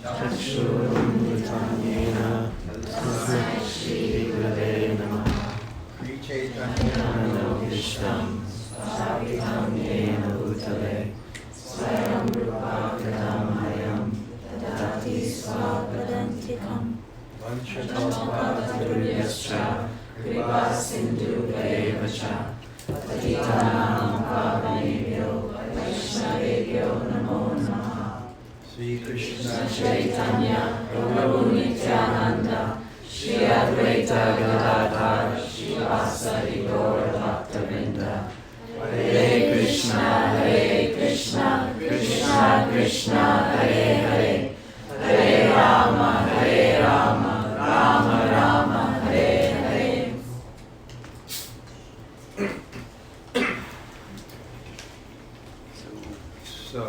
Chakshurunmritam yena tasmai Shri Gurave Namaha. Nandavishtam Savitam yena Bhutale Swayam Rupa Kadamaya Dadati Svapadantikam Vanchakalpatarubhyascha Kripa Sindhu Vaevacha Patitanam Pavanebhyo Vaishnavebhyo Namo Namaha. Sri Krishna Chaitanya Prabhu Nityananda Shri Advaita Gadadhar Shivasari Gaura Bhaktavinda. Hare Krishna Krishna Krishna Hare Hare Hare Rama Rama Rama Hare Hare. So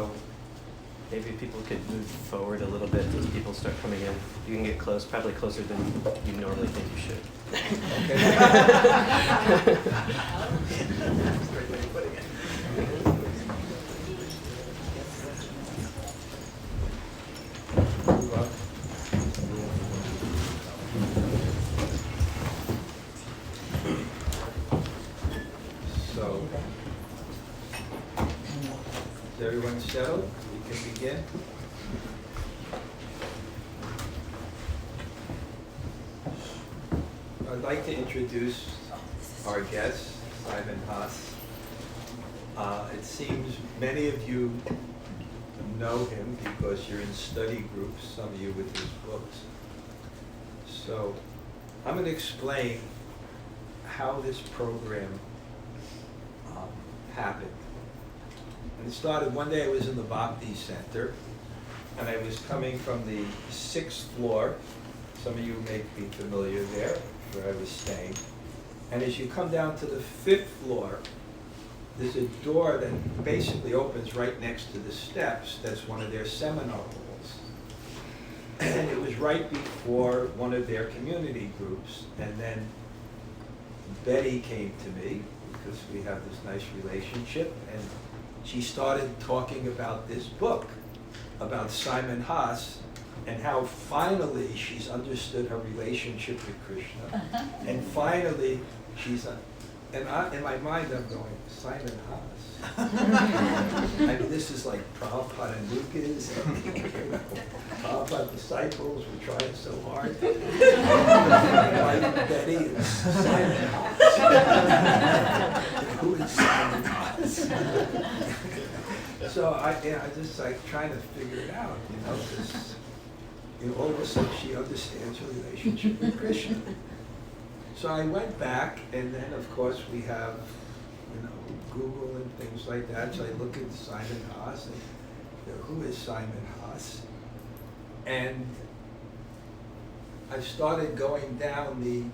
maybe people could move forward a little bit as people start coming in. You can get close, probably closer than you normally think you should. So, is everyone settled? We can begin. I'd like to introduce our guest, Simon Haas. It seems many of you know him because you're in study groups, some of you with his books. So I'm going to explain how this program happened. And it started one day. I was in the Bhakti Center, and I was coming from the 6th floor. Some of you may be familiar there, where I was staying. And as you come down to the 5th floor, there's a door that basically opens right next to the steps. That's one of their seminar halls. And it was right before one of their community groups. And then Betty came to me, because we have this nice relationship, and she started talking about this book, about Simon Haas, and how finally she's understood her relationship with Krishna. And finally she's, and in my mind I'm going, Simon Haas? I mean, this is like Prabhupada and Lucas, Prabhupada disciples were trying so hard. Like Betty is Simon Haas. Who is Simon Haas? So I just like trying to figure it out, this, all of a sudden she understands her relationship with Krishna. So I went back, and then of course we have, Google and things like that. So I look at Simon Haas, and who is Simon Haas? And I started going down and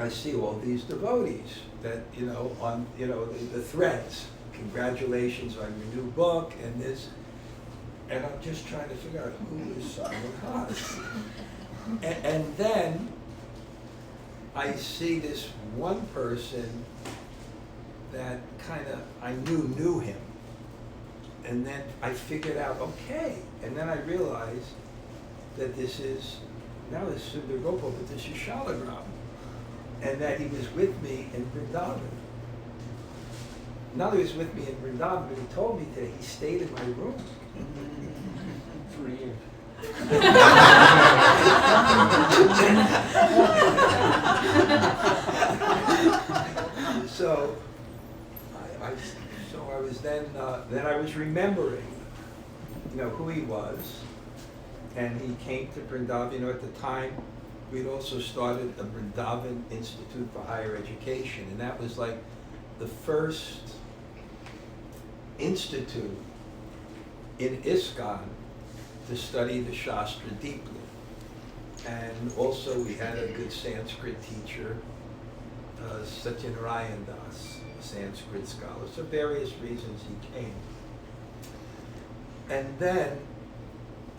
I see all these devotees that, on, the threads. Congratulations on your new book and this. And I'm just trying to figure out who is Simon Haas. And then I see this one person that kind of I knew him. And then I figured out, okay. And then I realized that this is Sundar Gopal, but this is Shalagram. And that he was with me in Vrindavan. Not only was with me in Vrindavan, but he told me that he stayed in my room for a year. So I was then I was remembering, who he was, and he came to Vrindavan. At the time, we'd also started a Vrindavan Institute for Higher Education, and that was like the first institute in ISKCON to study the Shastra deeply. And also we had a good Sanskrit teacher, Satyanarayan Das, a Sanskrit scholar. So various reasons he came. And then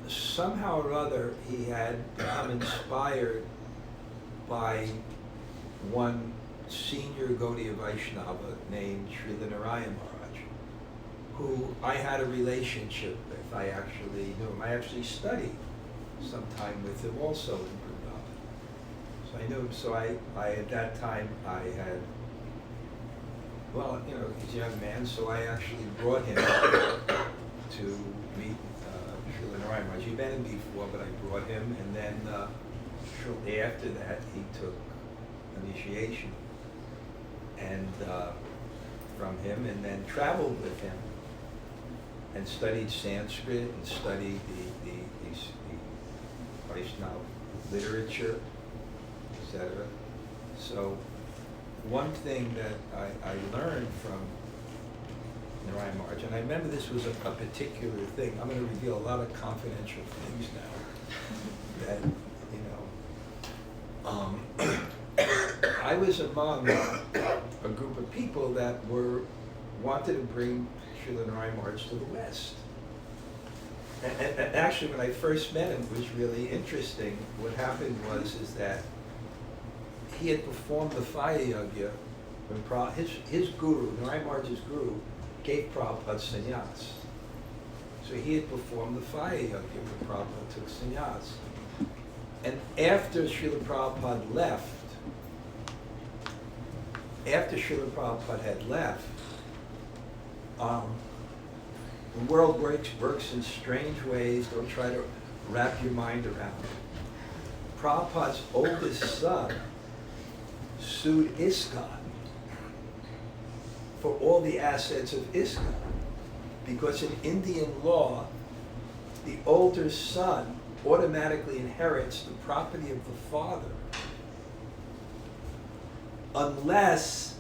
somehow or other he had become inspired by one senior Gaudiya Vaishnava named Srila Narayan Maharaj, who I had a relationship with. I actually knew him. I actually studied some time with him also in Vrindavan. So I knew him. So I at that time I had, well, you know, he's a young man, so I actually brought him to meet Srila Narayan Maharaj. He met him before, but I brought him, and then shortly after that he took initiation and from him, and then traveled with him and studied Sanskrit and studied the Vaishnava literature, etc. So one thing that I learned from Narayan Maharaj, and I remember this was a particular thing. I'm going to reveal a lot of confidential things now that, you know, I was among a group of people that wanted to bring Srila Narayan Maharaj to the West. And actually, when I first met him, it was really interesting. What happened is that he had performed the Fire Yagya when his guru, Narayan Maharaj's guru, gave Prabhupada sannyas. So he had performed the Fire Yagya when Prabhupada took sannyas. And after Srila Prabhupada left, had left, the world works in strange ways. Don't try to wrap your mind around it. Prabhupada's oldest son sued ISKCON for all the assets of ISKCON, because in Indian law, the older son automatically inherits the property of the father unless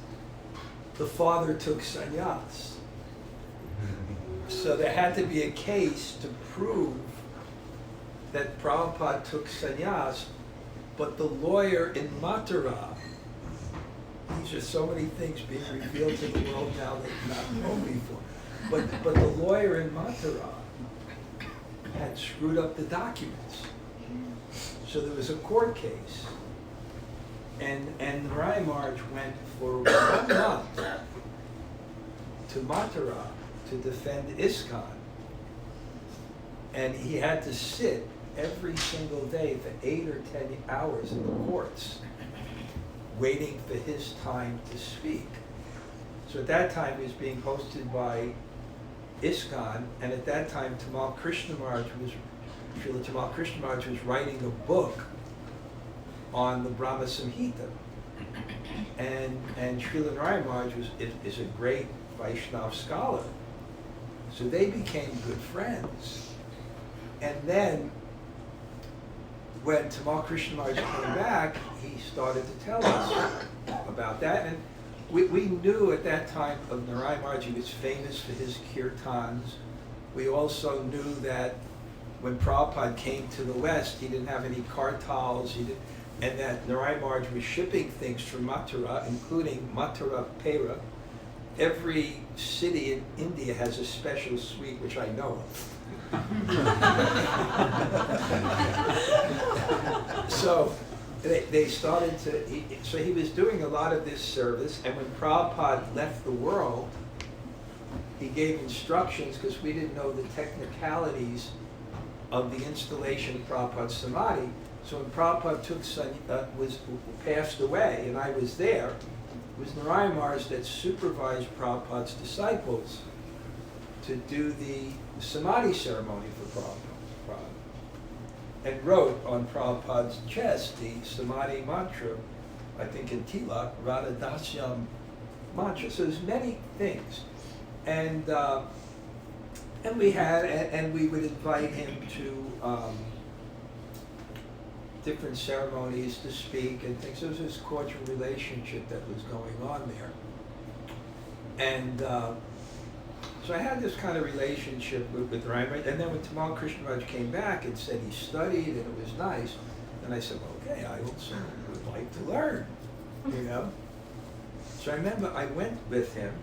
the father took sannyas. So there had to be a case to prove that Prabhupada took sannyas, but the lawyer in Mathura, these are so many things being revealed to the world now that not known before, but the lawyer in Mathura had screwed up the documents. So there was a court case, and Narayan Maharaj went for 1 month to Mathura to defend ISKCON. And he had to sit every single day for 8 or 10 hours in the courts, waiting for his time to speak. So at that time, he was being hosted by ISKCON, and at that time, Srila Tamal Krishna Maharaj was writing a book on the Brahma Samhita. And Srila Narayan Maharaj is a great Vaishnava scholar. So they became good friends. And then, when Tamal Krishna Maharaj came back, he started to tell us about that. And we knew at that time of Narayan Maharaj, he was famous for his kirtans. We also knew that when Prabhupada came to the West, he didn't have any kartals, and that Narayan Maharaj was shipping things from Mathura, including Mathura Pera. Every city in India has a special sweet, which I know of. So they started to, so he was doing a lot of this service, and when Prabhupada left the world, he gave instructions, because we didn't know the technicalities of the installation of Prabhupada's Samadhi. So when Prabhupada passed away, and I was there, it was Narayan Maharaj that supervised Prabhupada's disciples to do the Samadhi ceremony for Prabhupada, and wrote on Prabhupada's chest the Samadhi mantra, I think in Tilak, Radha Dasyam mantra. So there's many things. And we would invite him to different ceremonies to speak and things. There was this cordial relationship that was going on there. And so I had this kind of relationship with Narayan Maharaj. And then when Tamal Krishna Maharaj came back and said he studied and it was nice, and I said, okay, I also would like to learn, you know? So I remember I went with him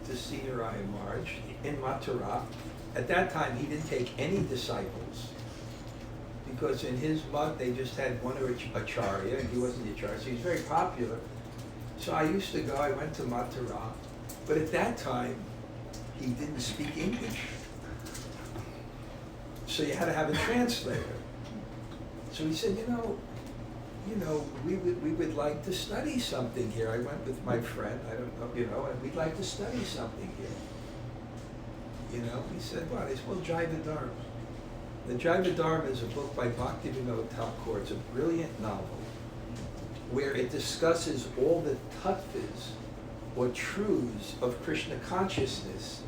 to see Narayan Maharaj in Mathura. At that time, he didn't take any disciples, because in his mud, they just had one acharya, and he wasn't the acharya, so he was very popular. So I used to go, I went to Mathura, but at that time, he didn't speak English. So you had to have a translator. So he said, we would like to study something here. I went with my friend, I don't know, and we'd like to study something here. He said, what? I said, well, Dhanurdhara. The Dhanurdhara is a book by Bhaktivinoda Thakur. It's a brilliant novel where it discusses all the tattvas or truths of Krishna consciousness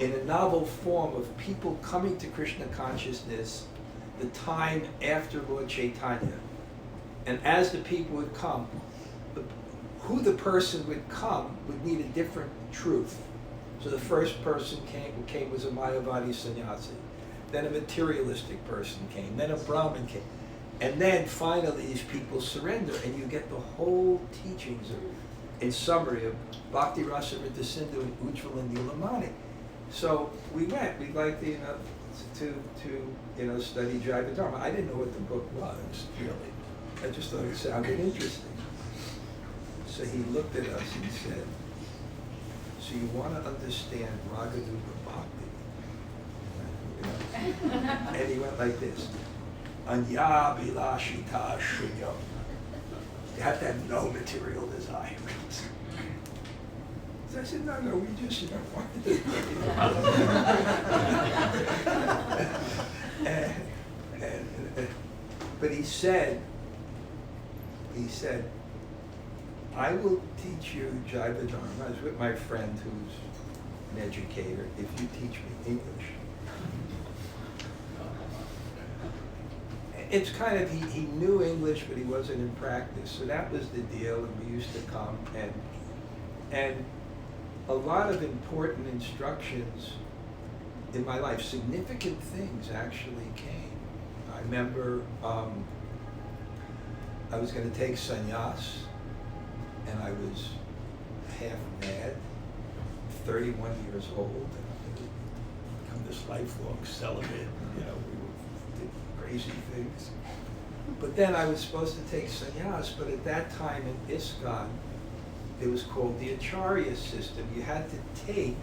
in a novel form of people coming to Krishna consciousness the time after Lord Chaitanya. And as the people would come, who the person would come would need a different truth. So the first person came was a Mayavadi sannyasi. Then a materialistic person came. Then a Brahmin came. And then finally these people surrender, and you get the whole teachings in summary of Bhakti Rasa Rita Sindhu and Ujjval and Nilamani. So we went. We'd like to, to study Dhanurdhara. I didn't know what the book was, really. I just thought it sounded interesting. So he looked at us and said, so you want to understand Raganuga Bhakti? And he went like this, Anya Bilashita Shunyam. You have to have no material desires. So I said, no, we just wanted to. But he said, I will teach you Dhanurdhara. I was with my friend who's an educator, if you teach me English. It's kind of, he knew English, but he wasn't in practice. So that was the deal, and we used to come, and a lot of important instructions in my life, significant things actually came. I remember I was going to take sannyas, and I was half mad, 31 years old, and I'm going to become this lifelong celibate, we did crazy things. But then I was supposed to take sannyas, but at that time in ISKCON, it was called the Acharya system. You had to take,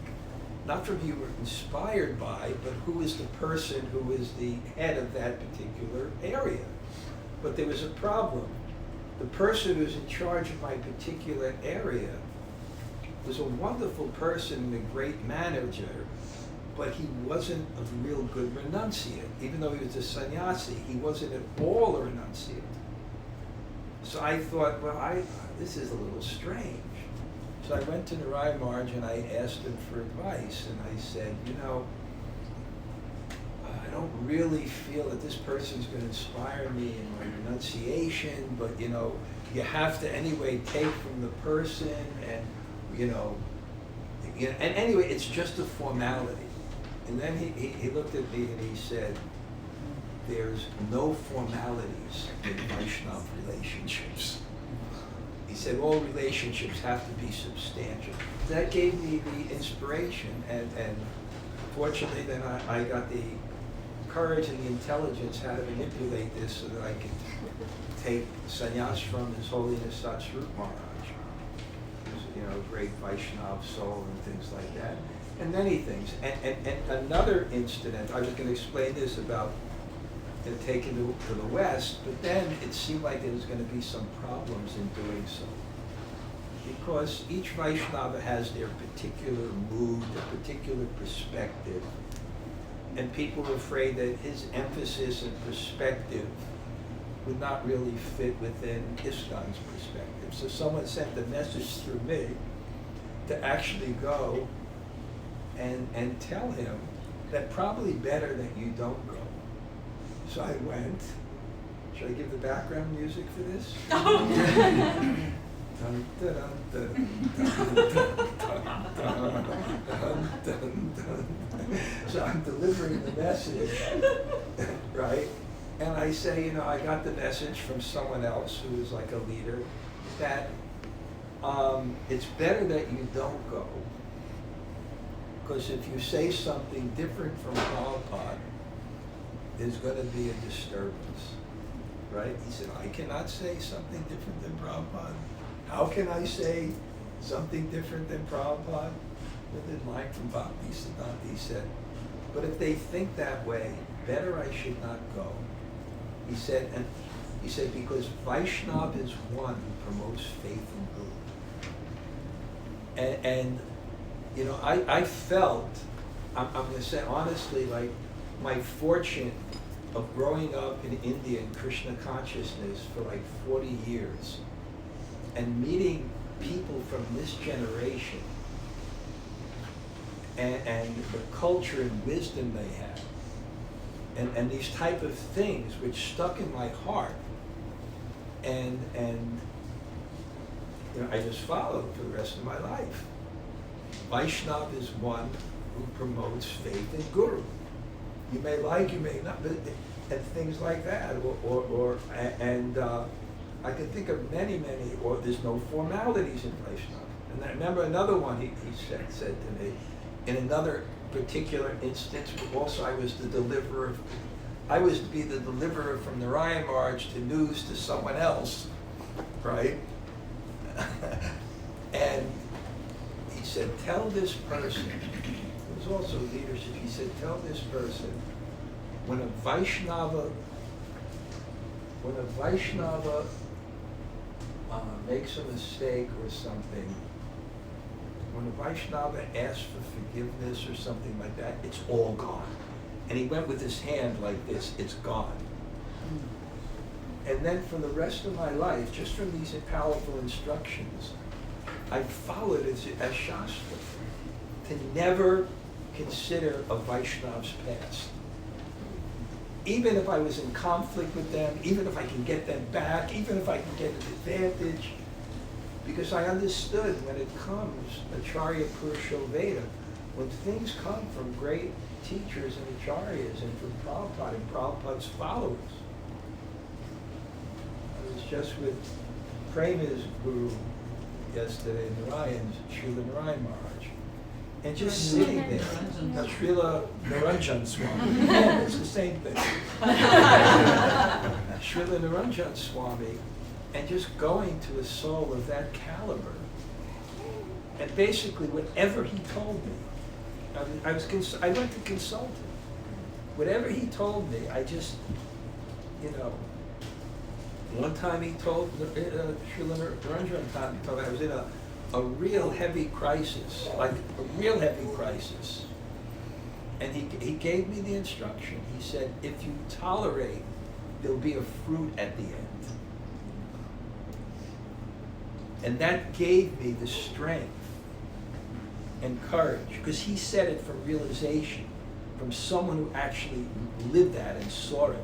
not from who you were inspired by, but who is the person who is the head of that particular area. But there was a problem. The person who was in charge of my particular area was a wonderful person and a great manager, but he wasn't a real good renunciate. Even though he was a sannyasi, he wasn't at all a renunciate. So I thought, well, this is a little strange. So I went to Narai Maharaj and I asked him for advice, and I said, I don't really feel that this person's going to inspire me in my renunciation, but you have to anyway take from the person, and and anyway, it's just a formality. And then he looked at me and he said, there's no formalities in Vaishnava relationships. He said all relationships have to be substantial. That gave me the inspiration, and fortunately then I got the courage and the intelligence how to manipulate this so that I could take sannyas from His Holiness Satsvarup Maharaj, who's a great Vaishnava soul and things like that, and many things. And another incident, I was going to explain this about taken to the West, but then it seemed like there was going to be some problems in doing so. Because each Vaishnava has their particular mood, their particular perspective, and people were afraid that his emphasis and perspective would not really fit within ISKCON's perspective. So someone sent a message through me to actually go and tell him that probably better that you don't go. So I went. Should I give the background music for this? Dun, dun, dun, dun, dun, dun, dun, dun. So I'm delivering the message, right? And I say, I got the message from someone else who is like a leader that it's better that you don't go, because if you say something different from Prabhupada, there's going to be a disturbance, right? He said, I cannot say something different than Prabhupada. How can I say something different than Prabhupada? With a line from Bhakti Siddhanta, he said, but if they think that way, better I should not go. He said, because Vaishnav is one who promotes faith in Guru. And you know, I felt, I'm going to say honestly, like my fortune of growing up in India in Krishna consciousness for like 40 years and meeting people from this generation and the culture and wisdom they have and these type of things which stuck in my heart and you know, I just followed for the rest of my life. Vaishnav is one who promotes faith in Guru. You may like, you may not, but, and things like that, and I can think of many, or there's no formalities in Vaishnav. And I remember another one he said to me, in another particular instance, also I was to be the deliverer from Narayan Maharaj to news to someone else, right? And he said, tell this person, it was also leadership, he said, tell this person, when a Vaishnava makes a mistake or something, when a Vaishnava asks for forgiveness or something like that, it's all gone. And he went with his hand like this, it's gone. And then for the rest of my life, just from these powerful instructions, I followed as Shastra, to never consider a Vaishnav's past. Even if I was in conflict with them, even if I can get them back, even if I can get an advantage, because I understood when it comes, Acharya Purusho Veda, when things come from great teachers and acharyas and from Prabhupada and Prabhupada's followers. I was just with Prema's guru yesterday, Narayan's, Srila Narayan Maharaj, and just sitting there, Srila Naranjan Swami, yeah, it's the same thing. Srila Naranjan Swami, and just going to a soul of that caliber, and basically whatever he told me, I went to consult him. Whatever he told me, I just, you know, one time he told, Srila Naranjan told me I was in a real heavy crisis, like a real heavy crisis. And he gave me the instruction. He said, if you tolerate, there'll be a fruit at the end. And that gave me the strength and courage, because he said it from realization, from someone who actually lived that and saw it.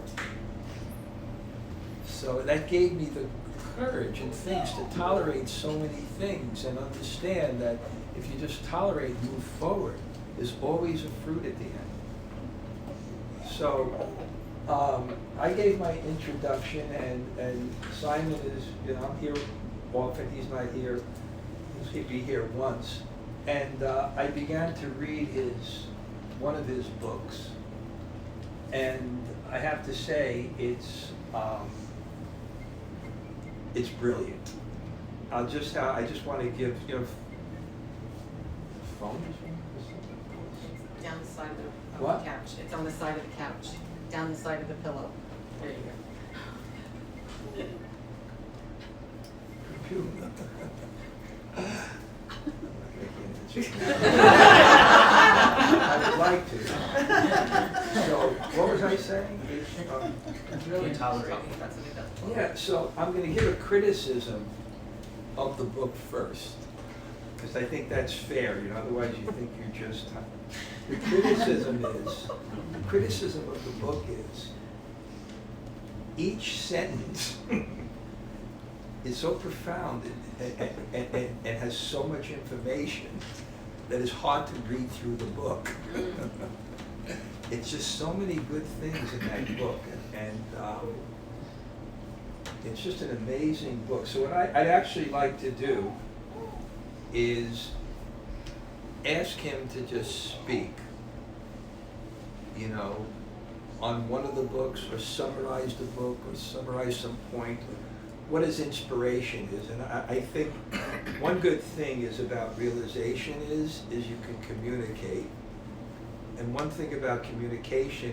So that gave me the courage and things to tolerate so many things and understand that if you just tolerate and move forward, there's always a fruit at the end. So I gave my introduction, and Simon is, you know, I'm here often, he's not here, he'll be here once. And I began to read one of his books, and I have to say it's brilliant. I just want to give, you know, phone. Down the side of What? the couch. It's on the side of the couch. Down the side of the pillow. There you go. Computer. I would like to. So, what was I saying? Really tolerating. That's what he does. Yeah, so I'm going to give a criticism of the book first, because I think that's fair, you know, otherwise you think you're just... The criticism of the book is, each sentence is so profound and has so much information that it's hard to read through the book. It's just so many good things in that book, and it's just an amazing book. So what I'd actually like to do is ask him to just speak, you know, on one of the books, or summarize the book, or summarize some point, what his inspiration is. And I think one good thing is about realization is you can communicate. And one thing about communication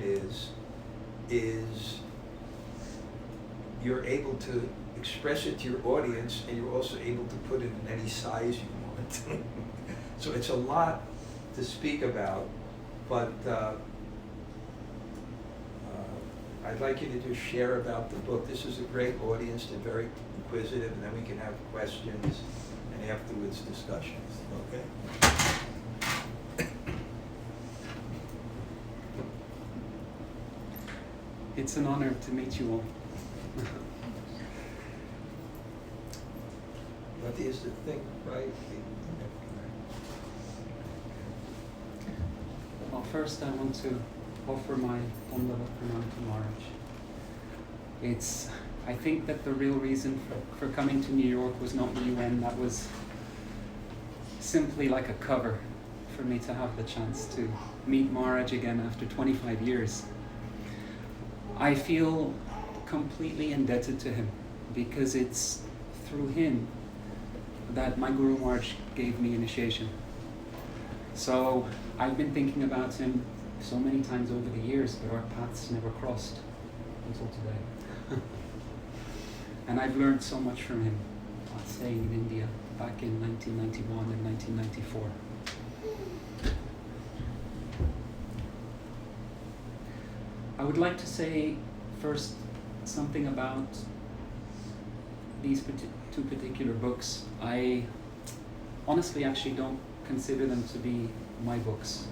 is you're able to express it to your audience, and you're also able to put it in any size you want. So it's a lot to speak about, but I'd like you to just share about the book. This is a great audience. They're very inquisitive, and then we can have questions and afterwards discussions. Okay? It's an honor to meet you all. What is the thing, right? Well, first I want to offer my Dhanurdhara pranam to Maharaj. I think that the real reason for coming to New York was not the UN. That was simply like a cover for me to have the chance to meet Maharaj again after 25 years. I feel completely indebted to him because it's through him that my Guru Maharaj gave me initiation. So I've been thinking about him so many times over the years, but our paths never crossed until today. And I've learned so much from him staying in India back in 1991 and 1994. I would like to say first something about these two particular books. I honestly actually don't consider them to be my books.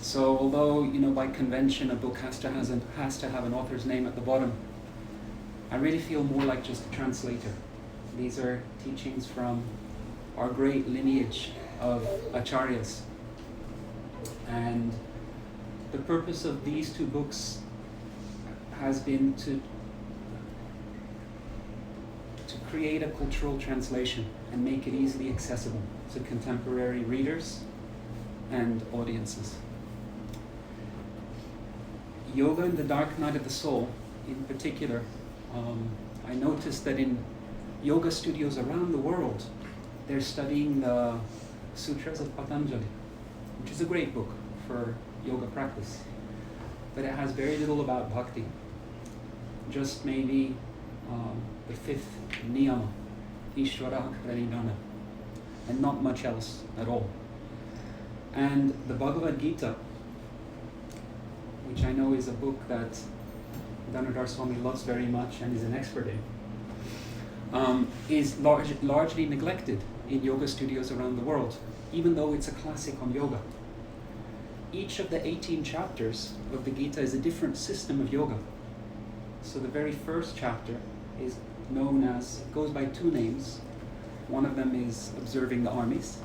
So although, by convention a book has to have an author's name at the bottom, I really feel more like just a translator. These are teachings from our great lineage of acharyas. And the purpose of these two books has been to create a cultural translation and make it easily accessible to contemporary readers and audiences. Yoga and the Dark Night of the Soul, in particular, I noticed that in yoga studios around the world, they're studying the Sutras of Patanjali, which is a great book for yoga practice, but it has very little about bhakti. Just maybe the fifth niyama, Ishvara Pranidhana, and not much else at all. And the Bhagavad Gita, which I know is a book that Dhanurdhara Swami loves very much and is an expert in, is largely neglected in yoga studios around the world, even though it's a classic on yoga. Each of the 18 chapters of the Gita is a different system of yoga. So the very first chapter is goes by two names. One of them is observing the armies.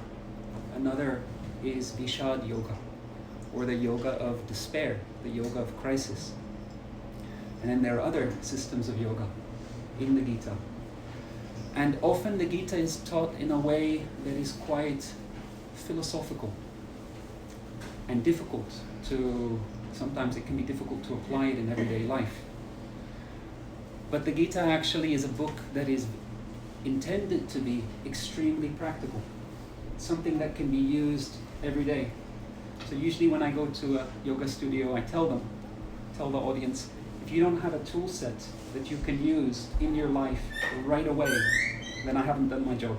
Another is Vishad Yoga, or the yoga of despair, the yoga of crisis. And then there are other systems of yoga in the Gita. And often the Gita is taught in a way that is quite philosophical and difficult sometimes it can be difficult to apply it in everyday life. But the Gita actually is a book that is intended to be extremely practical, something that can be used every day. So usually when I go to a yoga studio, I tell the audience, if you don't have a tool set that you can use in your life right away, then I haven't done my job.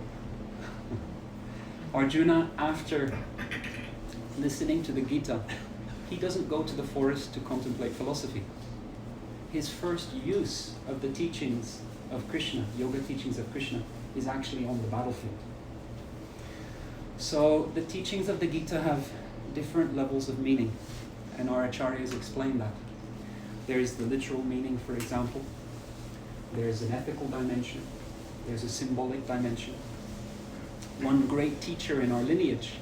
Arjuna, after listening to the Gita, he doesn't go to the forest to contemplate philosophy. His first use of the teachings of Krishna, yoga teachings of Krishna, is actually on the battlefield. So the teachings of the Gita have different levels of meaning, and our acharyas explain that. There is the literal meaning, for example. There's an ethical dimension. There's a symbolic dimension. One great teacher in our lineage,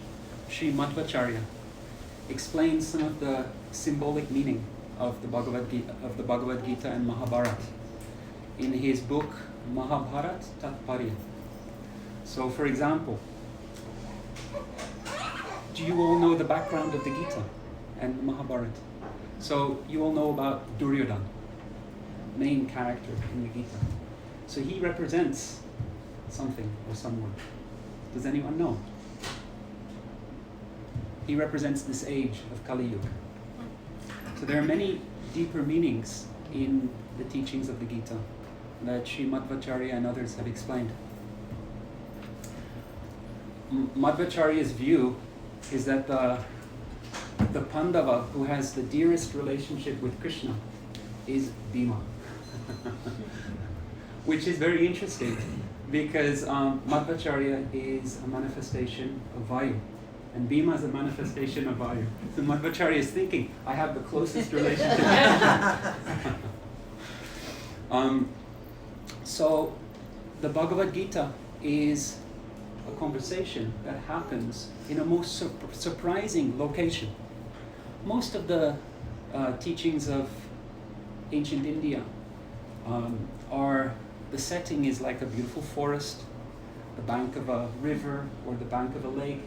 Sri Madhvacharya, explains some of the symbolic meaning of the Bhagavad Gita and Mahabharata in his book Mahabharat Tatparya. So, for example, do you all know the background of the Gita and the Mahabharata? So you all know about Duryodhana, main character in the Gita. So he represents something or someone. Does anyone know? He represents this age of Kali Yuga. So there are many deeper meanings in the teachings of the Gita. that Sri Madhvacharya and others have explained. Madhvacharya's view is that the Pandava who has the dearest relationship with Krishna is Bhima. Which is very interesting because Madhvacharya is a manifestation of Vayu and Bhima is a manifestation of Vayu. So Madhvacharya is thinking, I have the closest relationship. So the Bhagavad Gita is a conversation that happens in a most surprising location. Most of the teachings of ancient India the setting is like a beautiful forest, the bank of a river or the bank of a lake.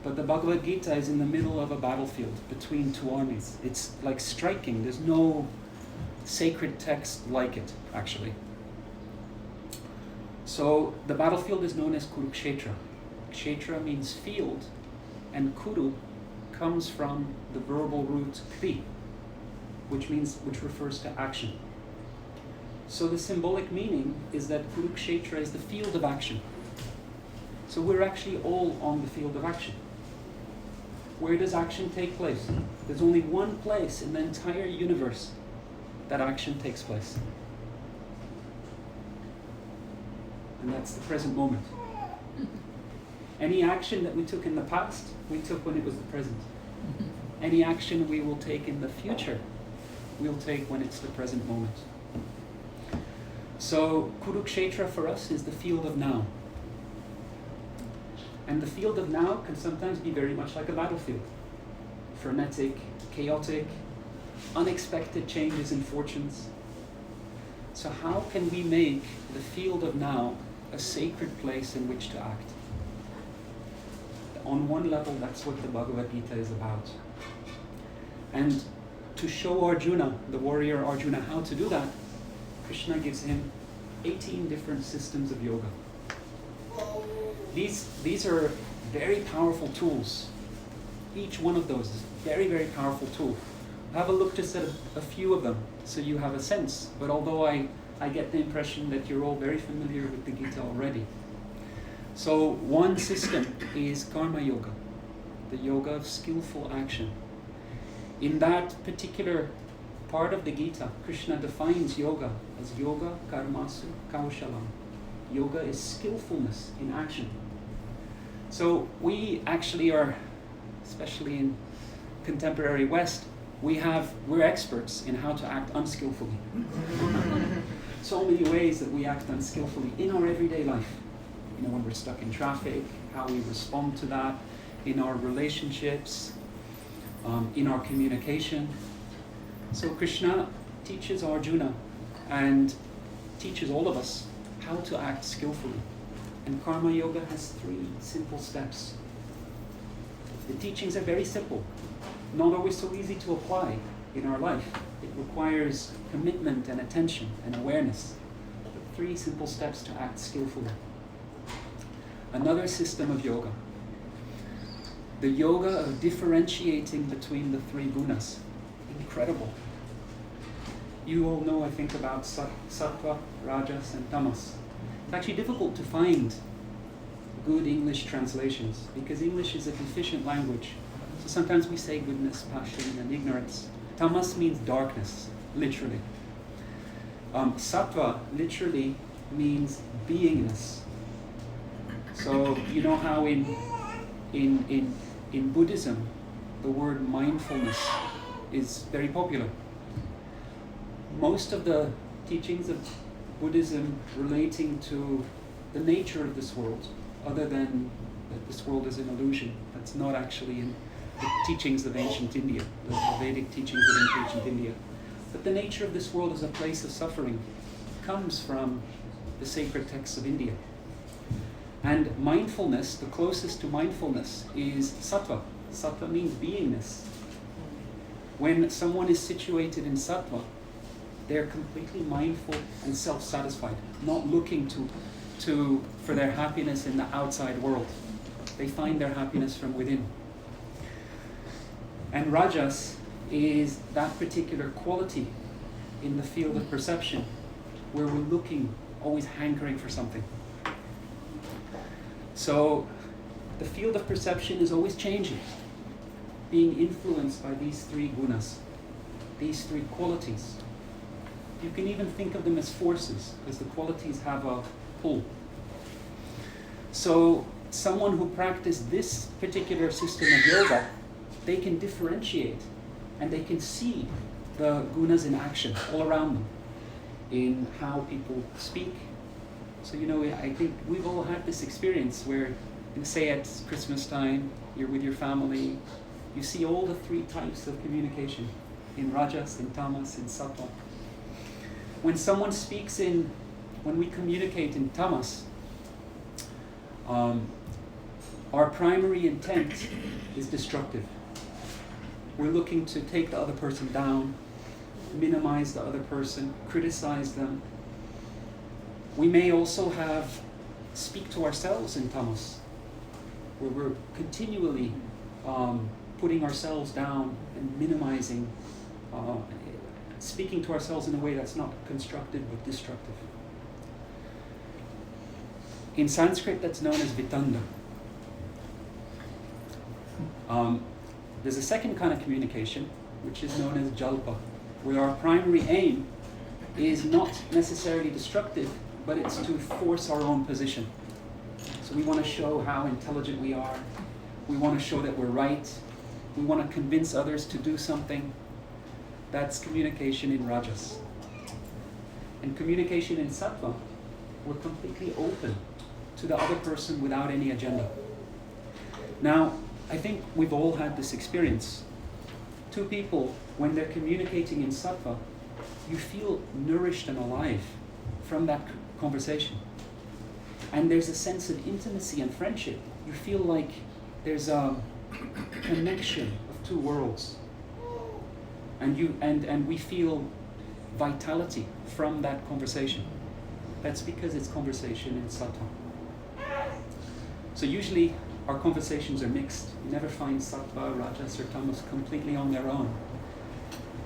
But the Bhagavad Gita is in the middle of a battlefield between two armies. It's like striking. There's no sacred text like it, actually. So the battlefield is known as Kurukshetra. Kshetra means field, and Kuru comes from the verbal root kri, which refers to action. So the symbolic meaning is that Kurukshetra is the field of action. So we're actually all on the field of action. Where does action take place? There's only one place in the entire universe that action takes place. And that's the present moment. Any action that we took in the past, we took when it was the present. Any action we will take in the future, we'll take when it's the present moment. So Kurukshetra for us is the field of now. And the field of now can sometimes be very much like a battlefield. Frenetic, chaotic, unexpected changes in fortunes. So how can we make the field of now a sacred place in which to act? On one level, that's what the Bhagavad Gita is about. And to show Arjuna, the warrior Arjuna, how to do that, Krishna gives him 18 different systems of yoga. These are very powerful tools. Each one of those is a very, very powerful tool. Have a look just at a few of them so you have a sense. But although I get the impression that you're all very familiar with the Gita already. So one system is karma yoga, the yoga of skillful action. In that particular part of the Gita, Krishna defines yoga as yoga karmasu kaushalam. Yoga is skillfulness in action. So we actually are, especially in contemporary West, we're experts in how to act unskillfully. So many ways that we act unskillfully in our everyday life. You know, when we're stuck in traffic, how we respond to that, in our relationships, in our communication. So Krishna teaches Arjuna and teaches all of us how to act skillfully. And Karma Yoga has 3 simple steps. The teachings are very simple, not always so easy to apply in our life. It requires commitment and attention and awareness. But 3 simple steps to act skillfully. Another system of yoga, the yoga of differentiating between the 3 gunas. Incredible. You all know, I think, about sattva, rajas, and tamas. It's actually difficult to find good English translations because English is a deficient language. So sometimes we say goodness, passion, and ignorance. Tamas means darkness, literally. Sattva literally means beingness. So you know how in Buddhism the word mindfulness is very popular. Most of the teachings of Buddhism relating to the nature of this world, other than that this world is an illusion, that's not actually in the teachings of ancient India, the Vedic teachings of ancient India. But the nature of this world as a place of suffering comes from the sacred texts of India. And mindfulness, the closest to mindfulness, is sattva. Sattva means beingness. When someone is situated in sattva, they're completely mindful and self-satisfied, not looking for their happiness in the outside world. They find their happiness from within. And rajas is that particular quality in the field of perception where we're looking, always hankering for something. So the field of perception is always changing, being influenced by these three gunas, these three qualities. You can even think of them as forces, because the qualities have a pull. So someone who practiced this particular system of yoga, they can differentiate and they can see the gunas in action all around them, in how people speak. So, I think we've all had this experience where, say at Christmas time, you're with your family, you see all the three types of communication, in rajas, in tamas, in sattva. When someone speaks when we communicate in tamas, our primary intent is destructive. We're looking to take the other person down, minimize the other person, criticize them. We may also speak to ourselves in tamas, where we're continually putting ourselves down and minimizing, speaking to ourselves in a way that's not constructive but destructive. In Sanskrit, that's known as vitanda. There's a second kind of communication, which is known as jalpa, where our primary aim is not necessarily destructive, but it's to force our own position. So we want to show how intelligent we are. We want to show that we're right. We want to convince others to do something. That's communication in rajas. And communication in sattva, we're completely open to the other person without any agenda. Now, I think we've all had this experience. Two people, when they're communicating in sattva, you feel nourished and alive from that conversation. And there's a sense of intimacy and friendship. You feel like there's a connection of two worlds. And we feel vitality from that conversation. That's because it's conversation in sattva. So usually our conversations are mixed. You never find sattva, rajas, or tamas completely on their own.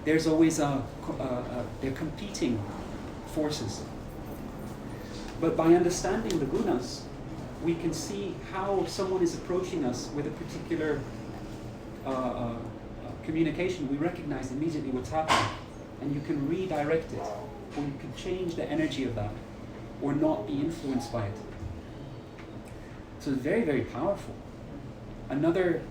There's always they're competing forces. But by understanding the gunas, we can see how someone is approaching us with a particular communication. We recognize immediately what's happening, and you can redirect it, or you can change the energy of that, or not be influenced by it. So it's very, very powerful. Another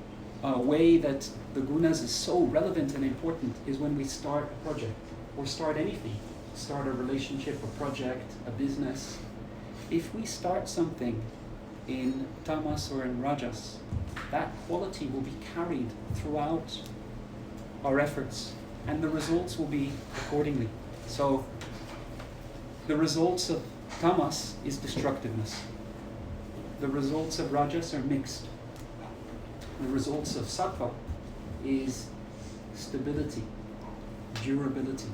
way that the gunas is so relevant and important is when we start a project, or start anything. Start a relationship, a project, a business. If we start something in tamas or in rajas, that quality will be carried throughout our efforts, and the results will be accordingly. So the results of tamas is destructiveness. The results of rajas are mixed. The results of sattva is stability, durability.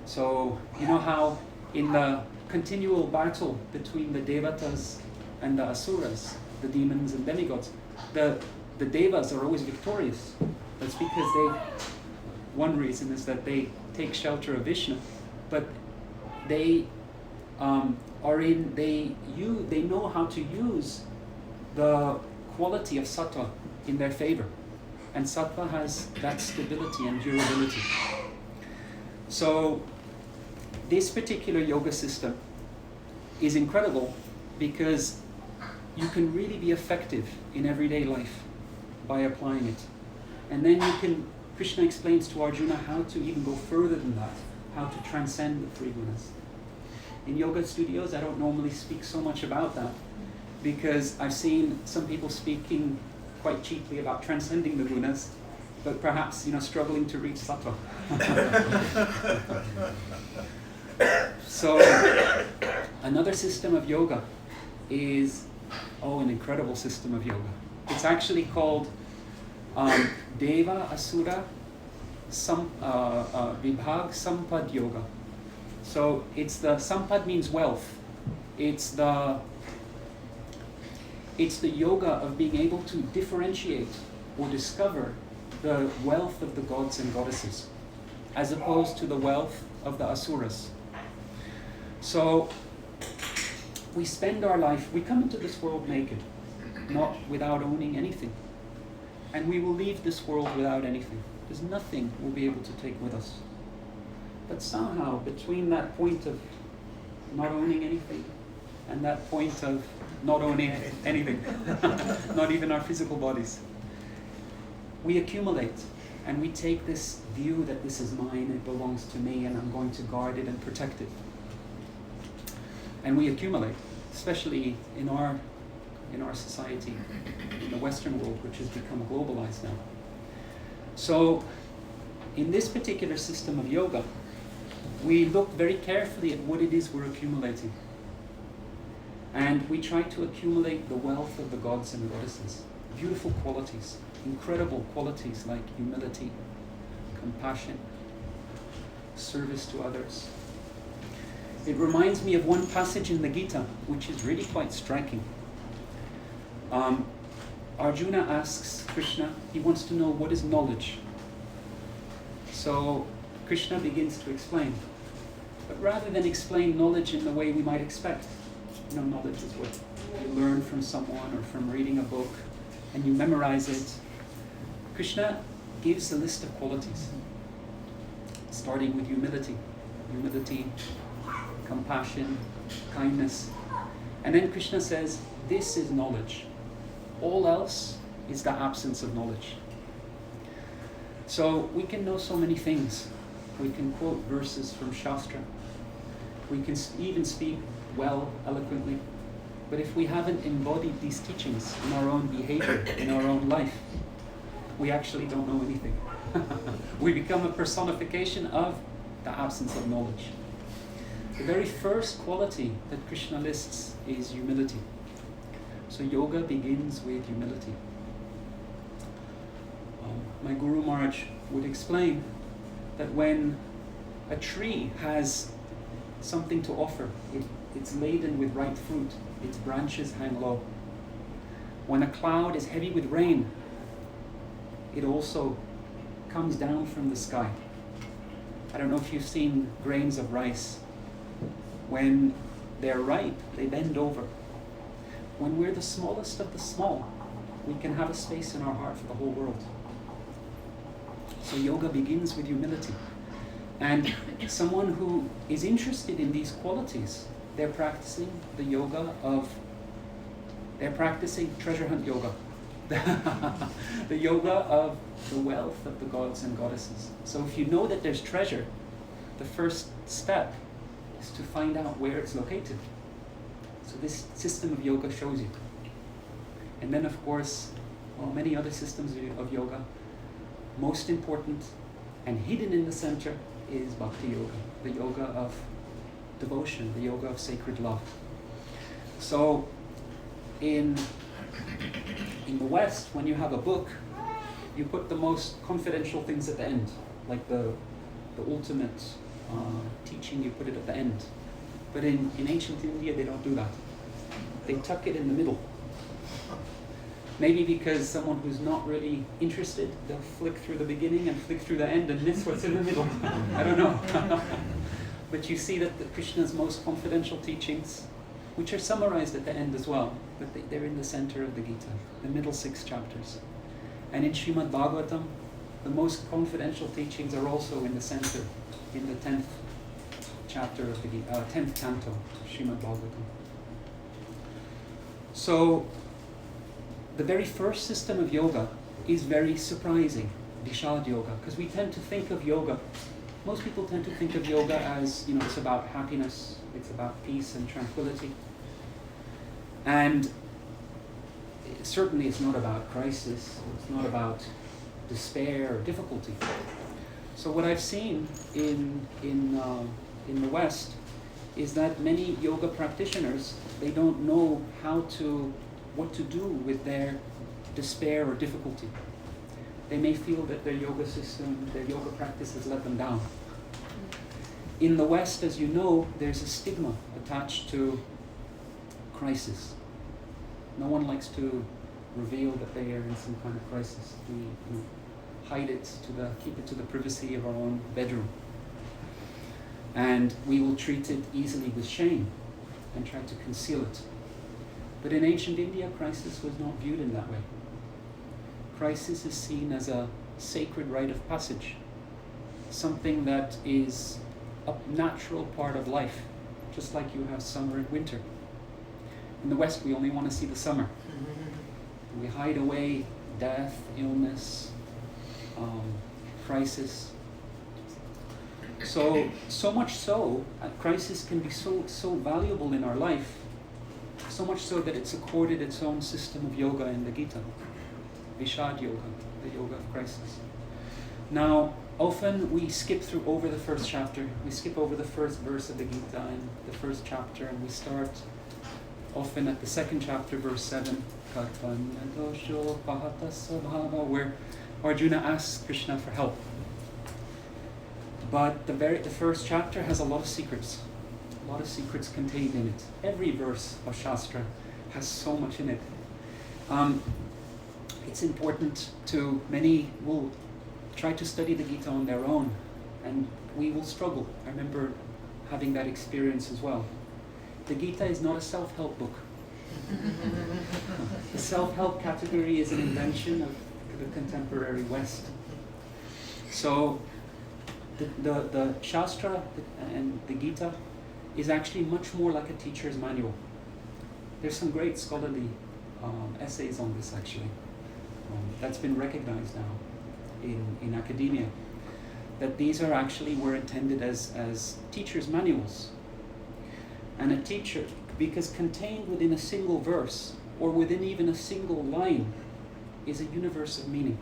So you know how in the continual battle between the devatas and the asuras, the demons and demigods, the devas are always victorious. That's because one reason is that they take shelter of Vishnu, but they they know how to use the quality of sattva in their favor, and sattva has that stability and durability. So this particular yoga system is incredible because you can really be effective in everyday life by applying it. And then Krishna explains to Arjuna how to even go further than that, how to transcend the three gunas. In yoga studios, I don't normally speak so much about that because I've seen some people speaking quite cheaply about transcending the gunas, but perhaps struggling to reach sattva. So another system of yoga is an incredible system of yoga. It's actually called Deva Asura Vibhag Sampad Yoga. So it's the sampad means wealth. It's the yoga of being able to differentiate or discover the wealth of the gods and goddesses, as opposed to the wealth of the asuras. So we spend our life, we come into this world naked, not without owning anything. And we will leave this world without anything. There's nothing we'll be able to take with us. But somehow, between that point of not owning anything and that point of not owning anything, not even our physical bodies, we accumulate and we take this view that this is mine, it belongs to me, and I'm going to guard it and protect it. And we accumulate, especially in our society, in the Western world, which has become globalized now. So, in this particular system of yoga, we look very carefully at what it is we're accumulating. And we try to accumulate the wealth of the gods and goddesses. Beautiful qualities, incredible qualities like humility, compassion, service to others. It reminds me of one passage in the Gita, which is really quite striking. Arjuna asks Krishna, he wants to know what is knowledge. So Krishna begins to explain. But rather than explain knowledge in the way we might expect, knowledge is what you learn from someone or from reading a book and you memorize it, Krishna gives a list of qualities, starting with humility, compassion, kindness. And then Krishna says, this is knowledge. All else is the absence of knowledge. So we can know so many things. We can quote verses from Shastra. We can even speak well, eloquently. But if we haven't embodied these teachings in our own behavior, in our own life, we actually don't know anything. We become a personification of the absence of knowledge. The very first quality that Krishna lists is humility. So yoga begins with humility. My Guru Maharaj would explain that when a tree has something to offer, it's laden with ripe fruit, its branches hang low. When a cloud is heavy with rain, it also comes down from the sky. I don't know if you've seen grains of rice. When they're ripe, they bend over. When we're the smallest of the small, we can have a space in our heart for the whole world. So yoga begins with humility. And someone who is interested in these qualities, they're practicing treasure hunt yoga. The yoga of the wealth of the gods and goddesses. So if you know that there's treasure, the first step is to find out where it's located. So this system of yoga shows you. And then of course, many other systems of yoga. Most important and hidden in the center is bhakti yoga, the yoga of devotion, the yoga of sacred love. So in the West, when you have a book, you put the most confidential things at the end, like the ultimate teaching, you put it at the end. But in ancient India, they don't do that. They tuck it in the middle. Maybe because someone who's not really interested, they'll flick through the beginning and flick through the end and miss what's in the middle. I don't know. But you see that Krishna's most confidential teachings, which are summarized at the end as well, but they're in the center of the Gita, the middle 6 chapters. And in Srimad Bhagavatam, the most confidential teachings are also in the center, in the 10th chapter of the Gita, 10th canto of Srimad Bhagavatam. So, the very first system of yoga is very surprising, Vishad yoga, because we tend to think of yoga, most people tend to think of yoga as, it's about happiness, it's about peace and tranquility. And certainly it's not about crisis, it's not about despair or difficulty. So what I've seen in the West is that many yoga practitioners, they don't know what to do with their despair or difficulty. They may feel that their yoga system, their yoga practice has let them down. In the West, as you know, there's a stigma attached to crisis. No one likes to reveal that they are in some kind of crisis. We hide it keep it to the privacy of our own bedroom. And we will treat it easily with shame and try to conceal it. But in ancient India, crisis was not viewed in that way. Crisis is seen as a sacred rite of passage, something that is a natural part of life, just like you have summer and winter. In the West, we only want to see the summer. We hide away death, illness, crisis. So much so, crisis can be so valuable in our life, so much so that it's accorded its own system of yoga in the Gita, Vishad Yoga, the yoga of crisis. Now, often we skip over the first chapter, we skip over the first verse of the Gita and the first chapter, and we start often at the second chapter, verse 7, where Arjuna asks Krishna for help. But the first chapter has a lot of secrets contained in it. Every verse of Shastra has so much in it. It's important to, many will try to study the Gita on their own, and we will struggle. I remember having that experience as well. The Gita is not a self-help book. The self-help category is an invention of the contemporary West. So the Shastra and the Gita is actually much more like a teacher's manual. There's some great scholarly essays on this actually. That's been recognized now in academia, that these were intended as teacher's manuals. And a teacher, because contained within a single verse or within even a single line is a universe of meaning.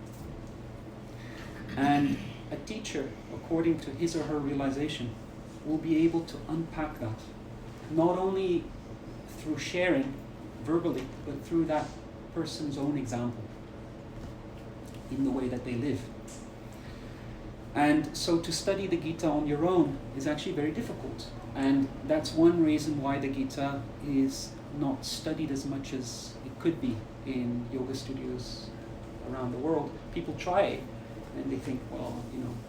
And a teacher, according to his or her realization, will be able to unpack that, not only through sharing verbally, but through that person's own example in the way that they live. And so to study the Gita on your own is actually very difficult. And that's one reason why the Gita is not studied as much as it could be in yoga studios around the world. People try it and they think, well,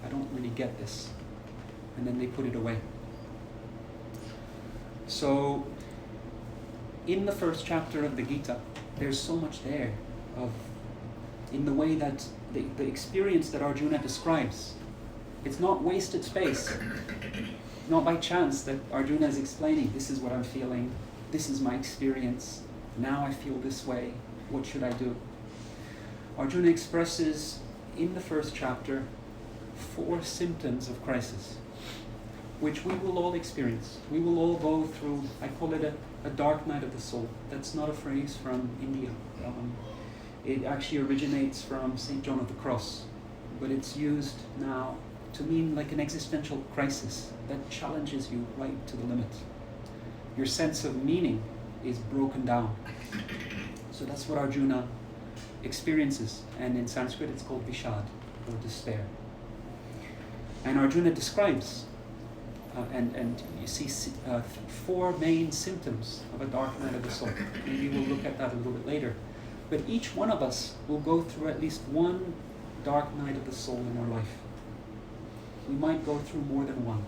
I don't really get this. And then they put it away. So in the first chapter of the Gita, there's so much there in the way that the experience that Arjuna describes. It's not wasted space. Not by chance that Arjuna is explaining, this is what I'm feeling, this is my experience, now I feel this way, what should I do? Arjuna expresses in the first chapter 4 symptoms of crisis, which we will all experience. We will all go through, I call it a dark night of the soul. That's not a phrase from India. It actually originates from St. John of the Cross, but it's used now to mean like an existential crisis that challenges you right to the limit. Your sense of meaning is broken down. So that's what Arjuna experiences, and in Sanskrit it's called Vishad, or despair. And Arjuna describes, and you see 4 main symptoms of a dark night of the soul. Maybe we'll look at that a little bit later. But each one of us will go through at least one dark night of the soul in our life. We might go through more than one.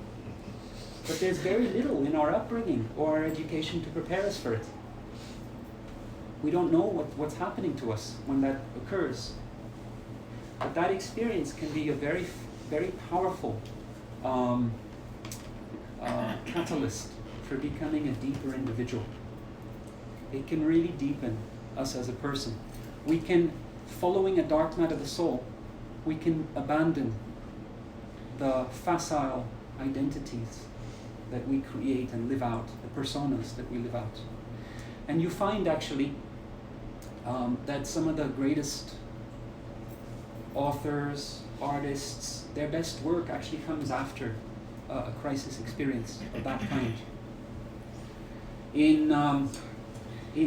But there's very little in our upbringing or our education to prepare us for it. We don't know what's happening to us when that occurs. But that experience can be a very, very powerful catalyst for becoming a deeper individual. It can really deepen us as a person. We can, following a dark night of the soul, we can abandon the facile identities that we create and live out, the personas that we live out. And you find actually that some of the greatest authors, artists, their best work actually comes after a crisis experience of that kind. In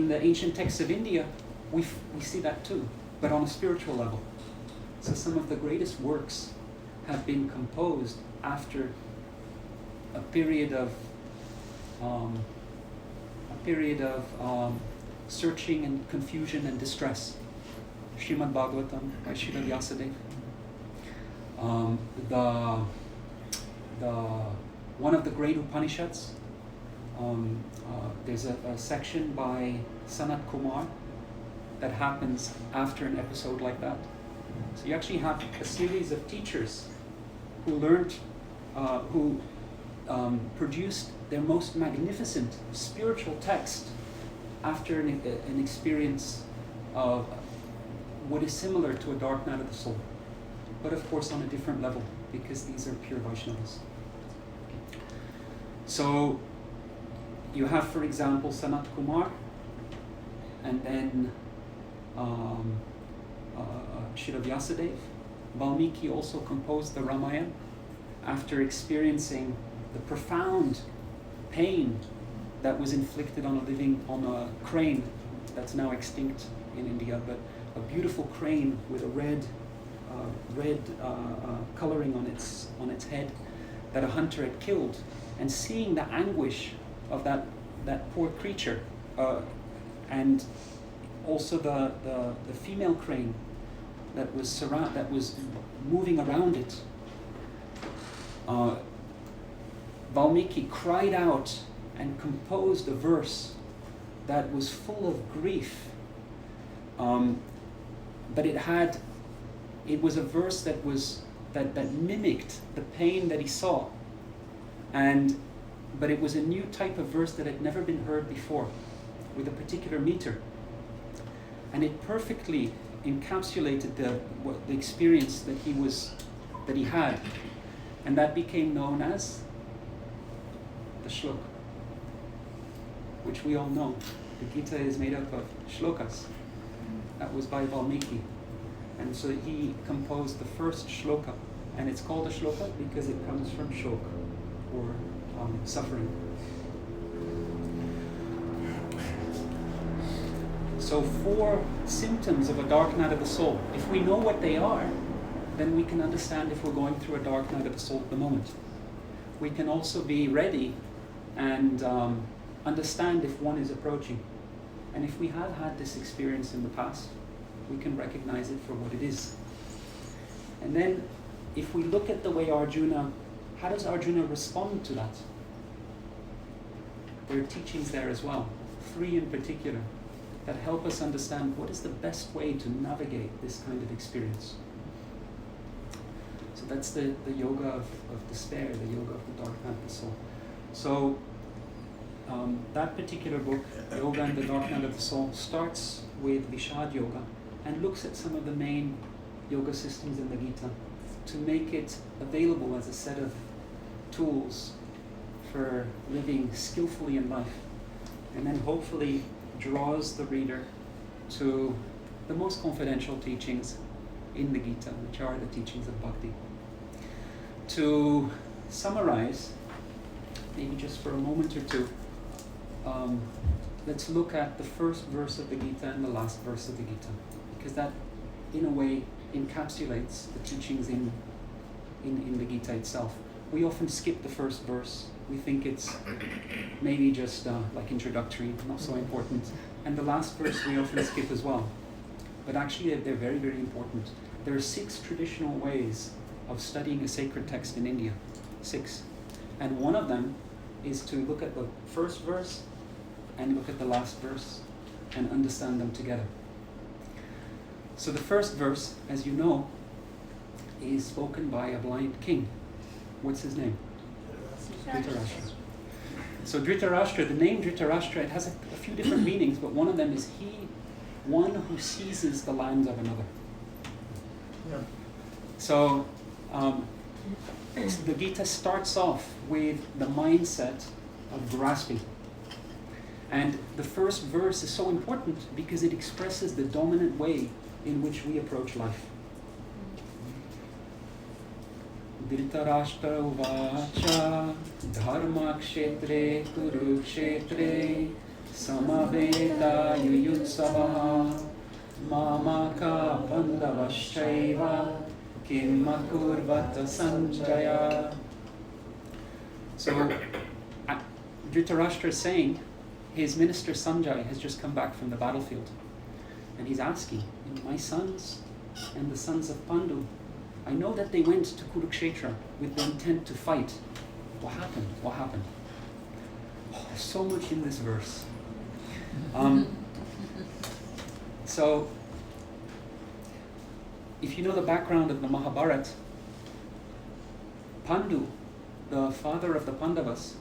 the ancient texts of India, we see that too, but on a spiritual level. So some of the greatest works have been composed after a period of searching and confusion and distress. Srimad Bhagavatam by Srila Vyasadeva. The one of the great Upanishads. There's a section by Sanat Kumar that happens after an episode like that. So you actually have a series of teachers who learned, who produced their most magnificent spiritual text after an experience of what is similar to a dark night of the soul, but of course on a different level, because these are pure Vaishnavas. So you have, for example, Sanat Kumar, and then Srila Vyasadeva. Valmiki also composed the Ramayana after experiencing the profound pain that was inflicted on a crane that's now extinct in India, but a beautiful crane with a red coloring on its head that a hunter had killed, and seeing the anguish of that poor creature, and also the female crane that was moving around it. Valmiki cried out and composed a verse that was full of grief, but it was a verse that mimicked the pain that he saw, but it was a new type of verse that had never been heard before, with a particular meter, and it perfectly encapsulated the experience that he had, and that became known as the shloka, which we all know. The Gita is made up of shlokas. That was by Valmiki, and so he composed the first shloka, and it's called a shloka because it comes from shok, or suffering. So 4 symptoms of a dark night of the soul. If we know what they are, then we can understand if we're going through a dark night of the soul at the moment. We can also be ready and understand if one is approaching. And if we have had this experience in the past, we can recognize it for what it is. And then if we look at the way Arjuna, how does Arjuna respond to that? There are teachings there as well, 3 in particular, that help us understand what is the best way to navigate this kind of experience. So that's the yoga of despair, the yoga of the dark night of the soul. So that particular book, Yoga and the Dark Night of the Soul, starts with Vishad Yoga and looks at some of the main yoga systems in the Gita to make it available as a set of tools for living skillfully in life, and then hopefully draws the reader to the most confidential teachings in the Gita, which are the teachings of bhakti. To summarize, maybe just for a moment or two, let's look at the first verse of the Gita and the last verse of the Gita, because that, in a way, encapsulates the teachings in the Gita itself. We often skip the first verse. We think it's maybe just like introductory, not so important. And the last verse we often skip as well. But actually they're very, very important. There are 6 traditional ways of studying a sacred text in India. 6. And one of them is to look at the first verse and look at the last verse and understand them together. So the first verse, as you know, is spoken by a blind king. What's his name? Dhritarashtra. So Dhritarashtra, the name Dhritarashtra, it has a few different meanings, but one of them is one who seizes the lands of another. Yeah. So the Gita starts off with the mindset of grasping. And the first verse is so important because it expresses the dominant way in which we approach life. Dhritarashtra uvacha dharma kshetre kurukshetre samaveta yuyutsavaha mamaka bandavaschaiva kim makurvata sanjaya. So Dhritarashtra is saying his minister Sanjay has just come back from the battlefield, and he's asking, my sons and the sons of Pandu, I know that they went to Kurukshetra with the intent to fight, What happened? What happened? Oh, there's so much in this verse. So, if you know the background of the Mahabharata, Pandu, the father of the Pandavas,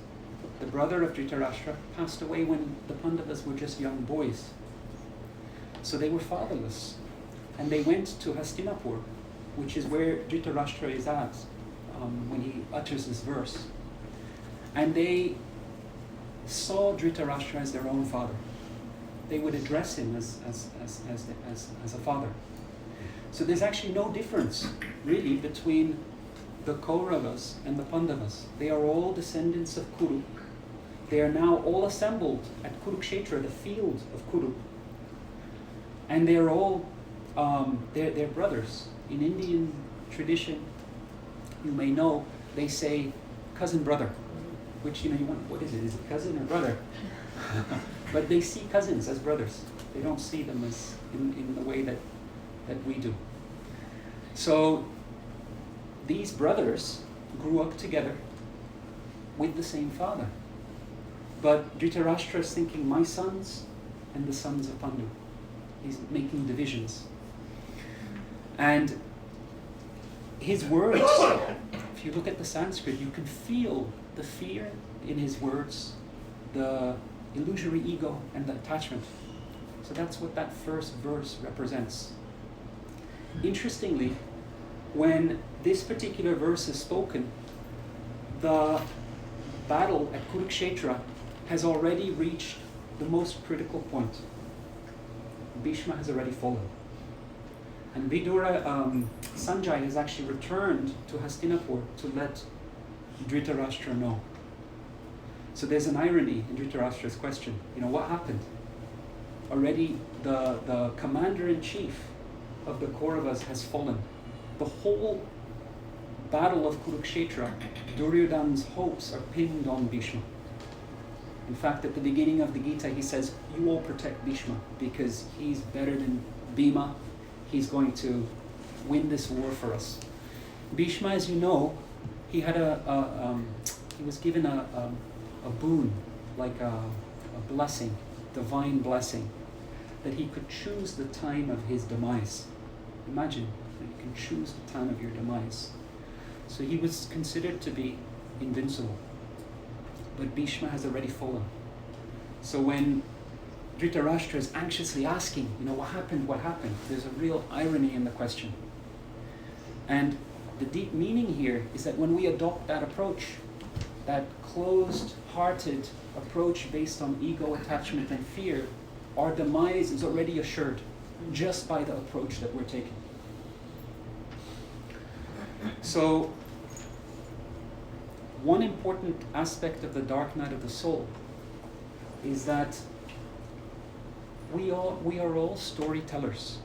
the brother of Dhritarashtra, passed away when the Pandavas were just young boys. So they were fatherless. And they went to Hastinapur, which is where Dhritarashtra is at when he utters this verse. And they saw Dhritarashtra as their own father. They would address him as a father. So there's actually no difference, really, between the Kauravas and the Pandavas. They are all descendants of Kuru. They are now all assembled at Kurukshetra, the field of Kuru. And they are all, they're brothers. In Indian tradition, you may know, they say cousin brother, which, you want, what is it? Is it cousin or brother? But they see cousins as brothers. They don't see them as in the way that we do. So these brothers grew up together with the same father. But Dhritarashtra is thinking, my sons and the sons of Pandu. He's making divisions. And his words, if you look at the Sanskrit, you can feel the fear in his words, the illusory ego and the attachment. So that's what that first verse represents. Interestingly, when this particular verse is spoken, the battle at Kurukshetra has already reached the most critical point. Bhishma has already fallen. And Vidura, Sanjay has actually returned to Hastinapur to let Dhritarashtra know. So there's an irony in Dhritarashtra's question. What happened? Already the commander-in-chief of the Kauravas has fallen. The whole battle of Kurukshetra, Duryodhana's hopes are pinned on Bhishma. In fact, at the beginning of the Gita, he says, you all protect Bhishma because he's better than Bhima. He's going to win this war for us. Bhishma, as you know, he had he was given a boon, like a blessing, divine blessing, that he could choose the time of his demise. Imagine that you can choose the time of your demise. So he was considered to be invincible. But Bhishma has already fallen. So when Dhritarashtra is anxiously asking, what happened? There's a real irony in the question. And the deep meaning here is that when we adopt that approach, that closed-hearted approach based on ego, attachment, and fear, our demise is already assured just by the approach that we're taking. So, one important aspect of the dark night of the soul is that we are all storytellers.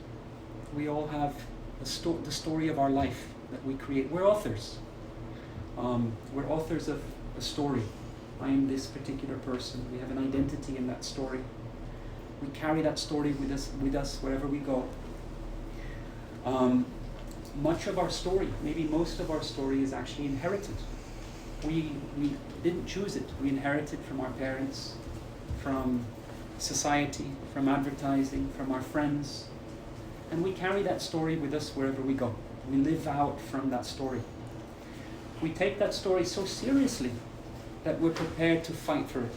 We all have the story of our life that we create. We're authors. We're authors of a story. I am this particular person. We have an identity in that story. We carry that story with us wherever we go. Much of our story, maybe most of our story, is actually inherited. We didn't choose it. We inherited from our parents, from society, from advertising, from our friends. And we carry that story with us wherever we go. We live out from that story. We take that story so seriously that we're prepared to fight for it.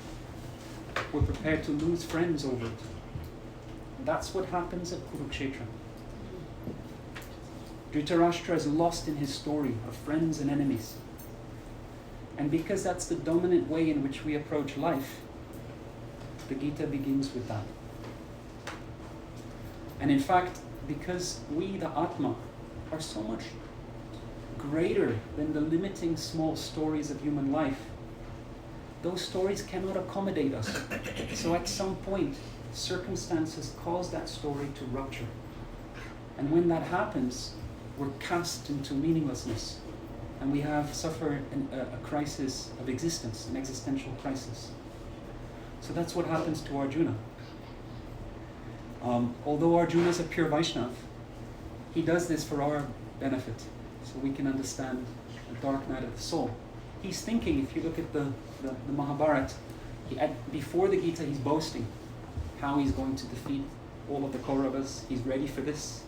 We're prepared to lose friends over it. That's what happens at Kurukshetra. Dhritarashtra is lost in his story of friends and enemies. And because that's the dominant way in which we approach life, the Gita begins with that. And in fact, because we, the Atma, are so much greater than the limiting small stories of human life, those stories cannot accommodate us. So at some point, circumstances cause that story to rupture. And when that happens, we're cast into meaninglessness. And we suffer a crisis of existence, an existential crisis. So that's what happens to Arjuna. Although Arjuna is a pure Vaishnav, he does this for our benefit, so we can understand the dark night of the soul. he's thinking, if you look at the Mahabharata, before the Gita he's boasting how he's going to defeat all of the Kauravas, he's ready for this.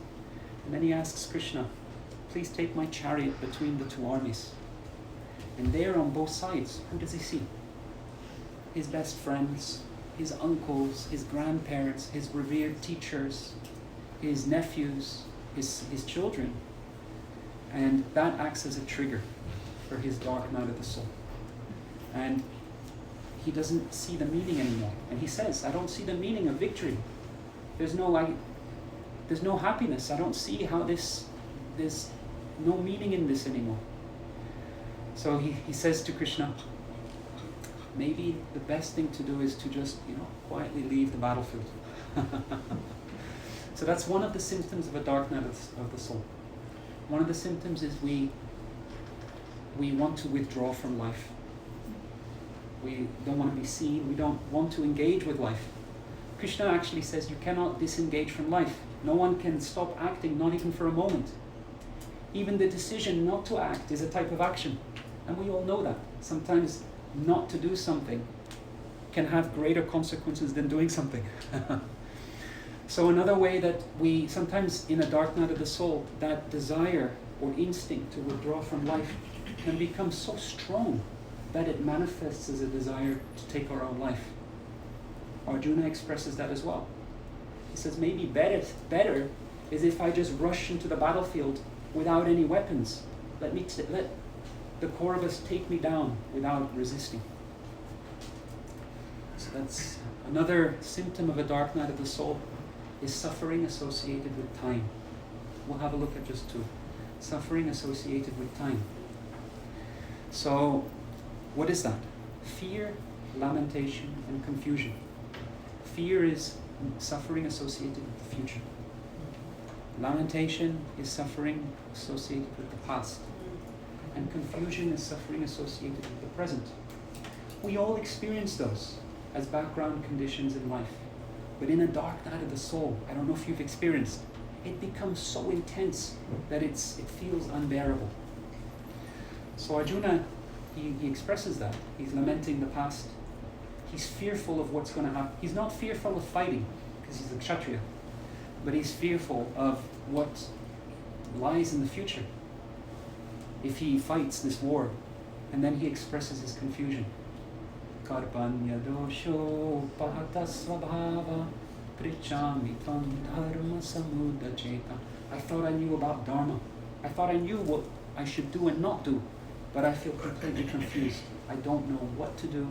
And then he asks Krishna, please take my chariot between the two armies. And there on both sides, who does he see? His best friends, his uncles, his grandparents, his revered teachers, his nephews, his children. And that acts as a trigger for his dark night of the soul. And he doesn't see the meaning anymore. And he says, I don't see the meaning of victory. There's no happiness. I don't see how there's no meaning in this anymore. So he says to Krishna, maybe the best thing to do is to just, quietly leave the battlefield. So that's one of the symptoms of a dark night of the soul. One of the symptoms is we want to withdraw from life. We don't want to be seen. We don't want to engage with life. Krishna actually says you cannot disengage from life. No one can stop acting, not even for a moment. Even the decision not to act is a type of action. And we all know that. Sometimes not to do something can have greater consequences than doing something. So another way that we, sometimes in a dark night of the soul, that desire or instinct to withdraw from life can become so strong that it manifests as a desire to take our own life. Arjuna expresses that as well. He says maybe better is if I just rush into the battlefield without any weapons. Let the Kauravas take me down without resisting. So that's another symptom of a dark night of the soul, is suffering associated with time. We'll have a look at just two. Suffering associated with time. So, what is that? Fear, lamentation, and confusion. Fear is suffering associated with the future. Lamentation is suffering associated with the past. And confusion is suffering associated with the present. We all experience those as background conditions in life. But in a dark night of the soul, I don't know if you've experienced, it becomes so intense that it feels unbearable. So Arjuna, he expresses that. He's lamenting the past. He's fearful of what's going to happen. He's not fearful of fighting, because he's a Kshatriya, but he's fearful of what lies in the future if he fights this war. And then he expresses his confusion. Karpanya dosho pahata svabhava prichami tvam dharma samudacheta. I thought I knew about dharma. I thought I knew what I should do and not do, but I feel completely confused. I don't know what to do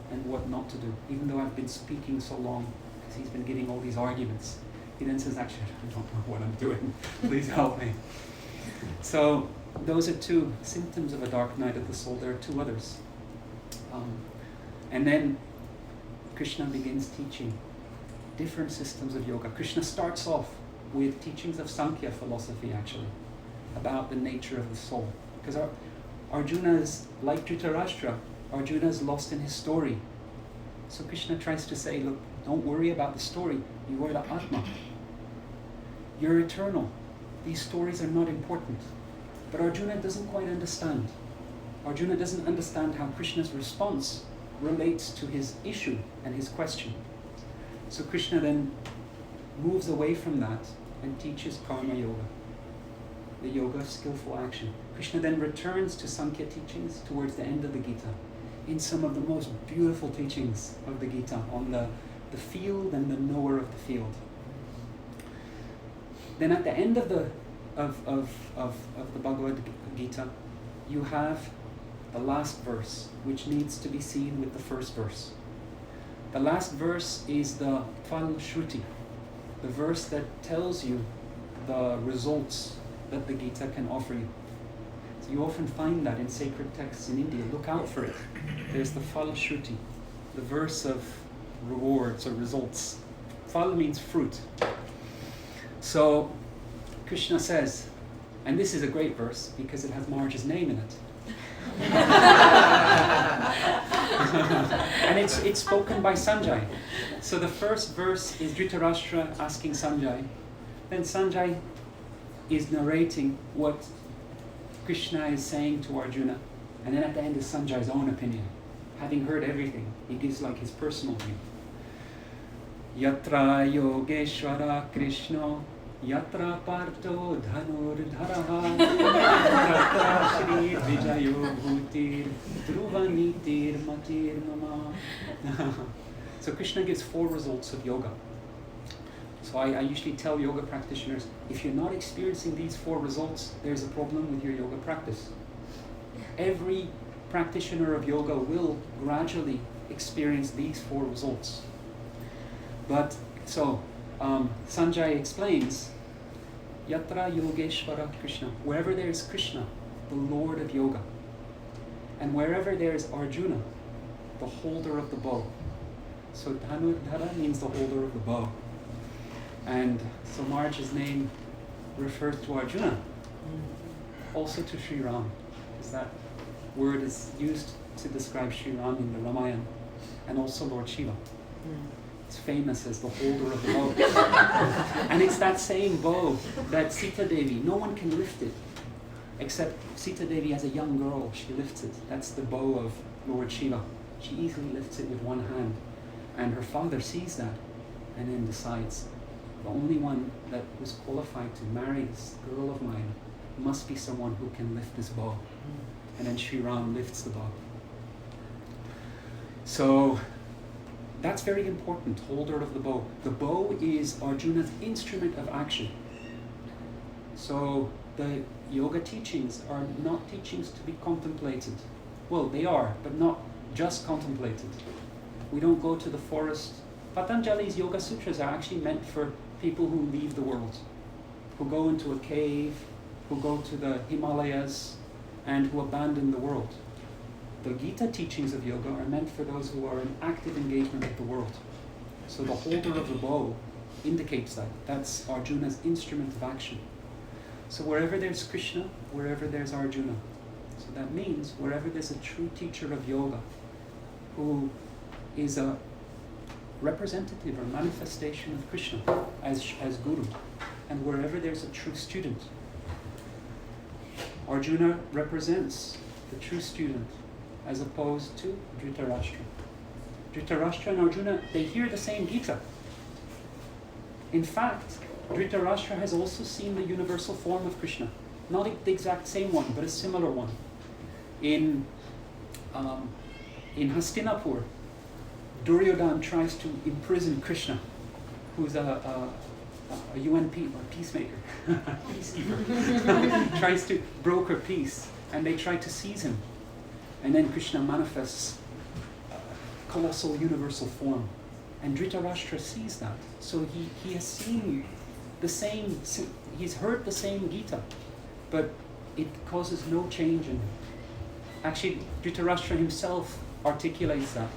and what not to do, even though I've been speaking so long, because he's been getting all these arguments. He then says, actually, I don't know what I'm doing. Please help me. So those are two symptoms of a dark night of the soul. There are two others. And then Krishna begins teaching different systems of yoga. Krishna starts off with teachings of Sankhya philosophy, actually, about the nature of the soul. Because Arjuna is like Dhritarashtra. Arjuna is lost in his story. So Krishna tries to say, look, don't worry about the story. You are the Atma. You're eternal. These stories are not important. But Arjuna doesn't quite understand. Arjuna doesn't understand how Krishna's response relates to his issue and his question. So Krishna then moves away from that and teaches karma yoga, the yoga of skillful action. Krishna then returns to Sankhya teachings towards the end of the Gita, in some of the most beautiful teachings of the Gita on the field and the knower of the field. Then at the end of the Bhagavad Gita, you have the last verse, which needs to be seen with the first verse. The last verse is the Phala Shruti, the verse that tells you the results that the Gita can offer you. So you often find that in sacred texts in India. Look out for it. There's the Phala Shruti, the verse of rewards or results. Phala means fruit. So Krishna says, and this is a great verse because it has Maharaj's name in it. And it's spoken by Sanjay. So the first verse is Dhritarashtra asking Sanjay. Then Sanjay is narrating what Krishna is saying to Arjuna. And then at the end is Sanjay's own opinion. Having heard everything, he gives like his personal view. Yatra Yogeshwara Krishna, Yatra Parto Dhanurdhara, Yatra Shri Vijayo Bhutir, Dhruvanitir Matir Mama. So Krishna gives 4 results of yoga. So I usually tell yoga practitioners, if you're not experiencing these 4 results, there's a problem with your yoga practice. Every practitioner of yoga will gradually experience these 4 results. But so Sanjay explains, Yatra Yogeshwara Krishna, wherever there is Krishna, the Lord of yoga, and wherever there is Arjuna, the holder of the bow. So Dhanurdhara means the holder of the bow. And so Maharaj's name refers to Arjuna, also to Sri Ram, because that word is used to describe Sri Ram in the Ramayana, and also Lord Shiva. It's famous as the holder of the bow. And it's that same bow that Sita Devi, no one can lift it, except Sita Devi as a young girl, she lifts it. That's the bow of Lord Shiva. She easily lifts it with one hand. And her father sees that and then decides, the only one that was qualified to marry this girl of mine must be someone who can lift this bow. And then Sri Ram lifts the bow. So that's very important, holder of the bow. The bow is Arjuna's instrument of action. So the yoga teachings are not teachings to be contemplated. Well, they are, but not just contemplated. We don't go to the forest. Patanjali's Yoga Sutras are actually meant for people who leave the world, who go into a cave, who go to the Himalayas, and who abandon the world. The Gita teachings of yoga are meant for those who are in active engagement with the world. So the holder of the bow indicates that. That's Arjuna's instrument of action. So wherever there's Krishna, wherever there's Arjuna. So that means wherever there's a true teacher of yoga, who is a representative or manifestation of Krishna as Guru, and wherever there's a true student. Arjuna represents the true student as opposed to Dhritarashtra. Dhritarashtra and Arjuna, they hear the same Gita. In fact, Dhritarashtra has also seen the universal form of Krishna. Not the exact same one, but a similar one. In Hastinapur, Duryodhana tries to imprison Krishna, who's a UN peacemaker, peacekeeper, tries to broker peace, and they try to seize him. And then Krishna manifests colossal universal form. And Dhritarashtra sees that. So he has seen the same, he's heard the same Gita, but it causes no change in him. Actually, Dhritarashtra himself articulates that.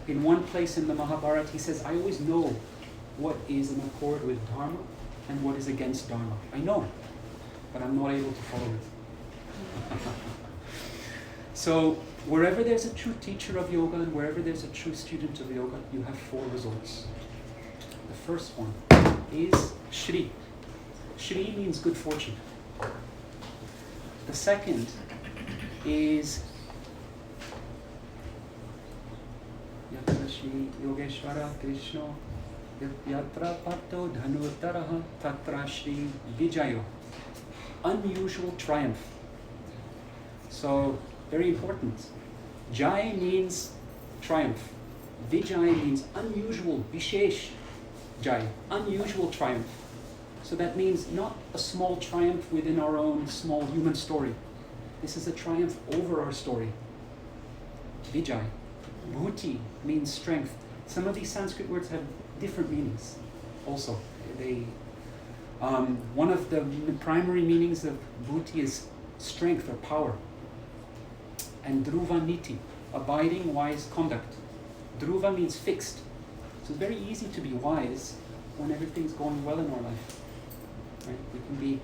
In one place in the Mahabharata, he says, I always know what is in accord with Dharma and what is against Dharma. I know, but I'm not able to follow it. So, wherever there's a true teacher of yoga and wherever there's a true student of yoga, you have 4 results. The first one is Shri. Shri means good fortune. The second is Yatra Shri Yogeshwara Krishna Yatra Parto Dhanurdhara Tatra Shri Vijayo. Unusual triumph. So, very important. Jai means triumph. Vijay means unusual, vishesh jai, unusual triumph. So that means not a small triumph within our own small human story. This is a triumph over our story. Vijay. Bhuti means strength. Some of these Sanskrit words have different meanings also. One of the primary meanings of Bhuti is strength or power. And Dhruva Niti, abiding wise conduct. Dhruva means fixed. So it's very easy to be wise when everything's going well in our life. Right? We can be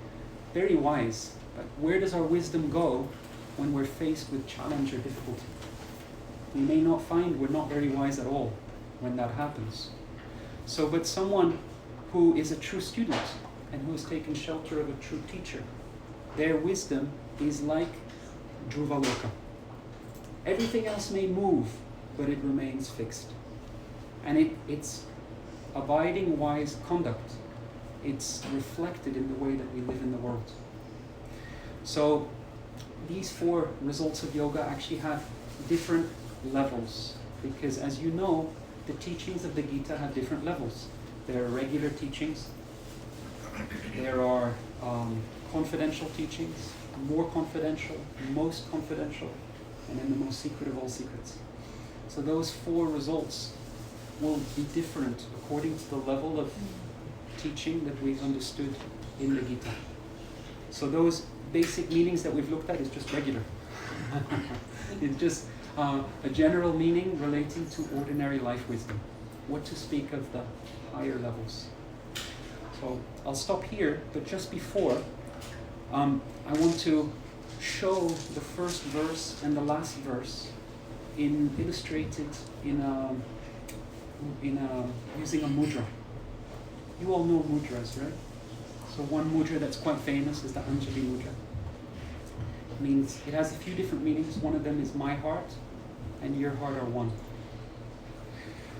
very wise, but where does our wisdom go when we're faced with challenge or difficulty? We may not find we're not very wise at all when that happens. So, but someone who is a true student and who has taken shelter of a true teacher, their wisdom is like Dhruvaloka. Everything else may move, but it remains fixed. And it's abiding wise conduct. It's reflected in the way that we live in the world. So these 4 results of yoga actually have different levels, because as you know, the teachings of the Gita have different levels. There are regular teachings, there are confidential teachings, more confidential, most confidential, and then the most secret of all secrets. So those 4 results will be different according to the level of teaching that we've understood in the Gita. So those basic meanings that we've looked at is just regular. It's just a general meaning relating to ordinary life wisdom. What to speak of the higher levels. So I'll stop here, but just before, I want to show the first verse and the last verse illustrated using a mudra. You all know mudras, right? So one mudra that's quite famous is the Anjali mudra. It means it has a few different meanings. One of them is my heart and your heart are one.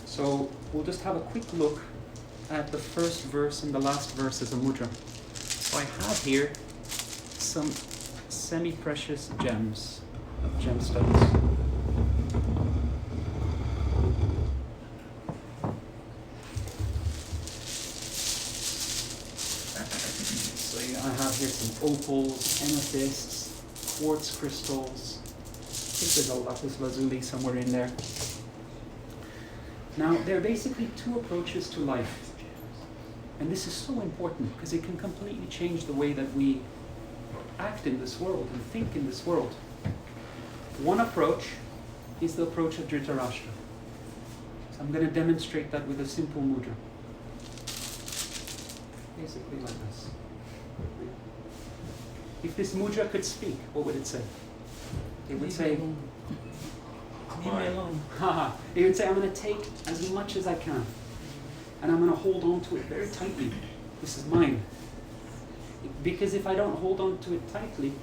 So we'll just have a quick look at the first verse and the last verse as a mudra. So I have here some semi-precious gems, gemstones. I have here some opals, amethysts, quartz crystals. I think there's a lapis lazuli somewhere in there. Now, there are basically 2 approaches to life. And this is so important because it can completely change the way that we act in this world and think in this world. One approach is the approach of Dhritarashtra. So I'm going to demonstrate that with a simple mudra. Basically like this. If this mudra could speak, what would it say? It would say, Leave me alone. it would say, I'm going to take as much as I can. And I'm going to hold on to it very tightly. This is mine. Because if I don't hold on to it tightly,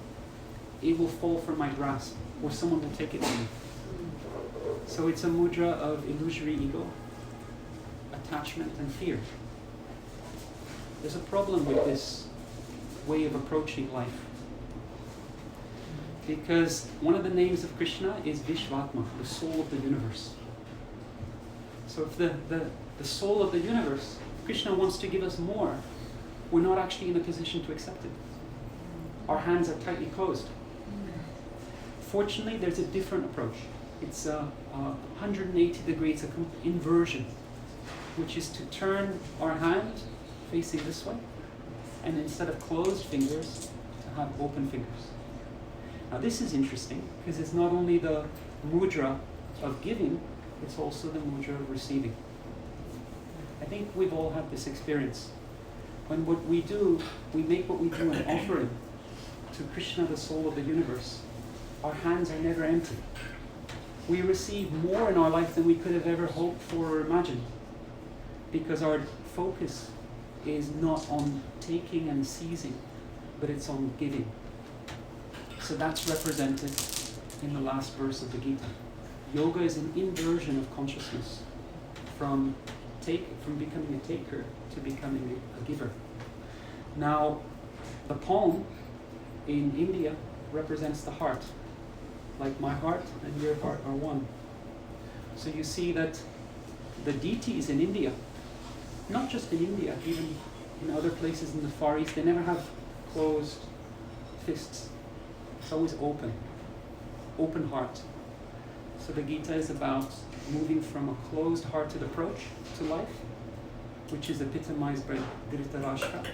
it will fall from my grasp, or someone will take it from me. So it's a mudra of illusory ego, attachment, and fear. There's a problem with this way of approaching life. Because one of the names of Krishna is Vishvatma, the soul of the universe. So if the soul of the universe, Krishna wants to give us more, we're not actually in a position to accept it. Our hands are tightly closed. Fortunately, there's a different approach. It's a 180 degrees inversion, which is to turn our hand facing this way, and instead of closed fingers, to have open fingers. Now this is interesting, because it's not only the mudra of giving, it's also the mudra of receiving. I think we've all had this experience. When what we do, we make what we do an offering to Krishna, the soul of the universe. Our hands are never empty. We receive more in our life than we could have ever hoped for or imagined, because our focus is not on taking and seizing, but it's on giving. So that's represented in the last verse of the Gita. Yoga is an inversion of consciousness from becoming a taker to becoming a giver. Now, the palm in India represents the heart. Like my heart and your heart are one. So you see that the deities in India, not just in India, even in other places in the Far East, they never have closed fists. It's always open heart. So the Gita is about moving from a closed-hearted approach to life, which is epitomized by Dhritarashtra,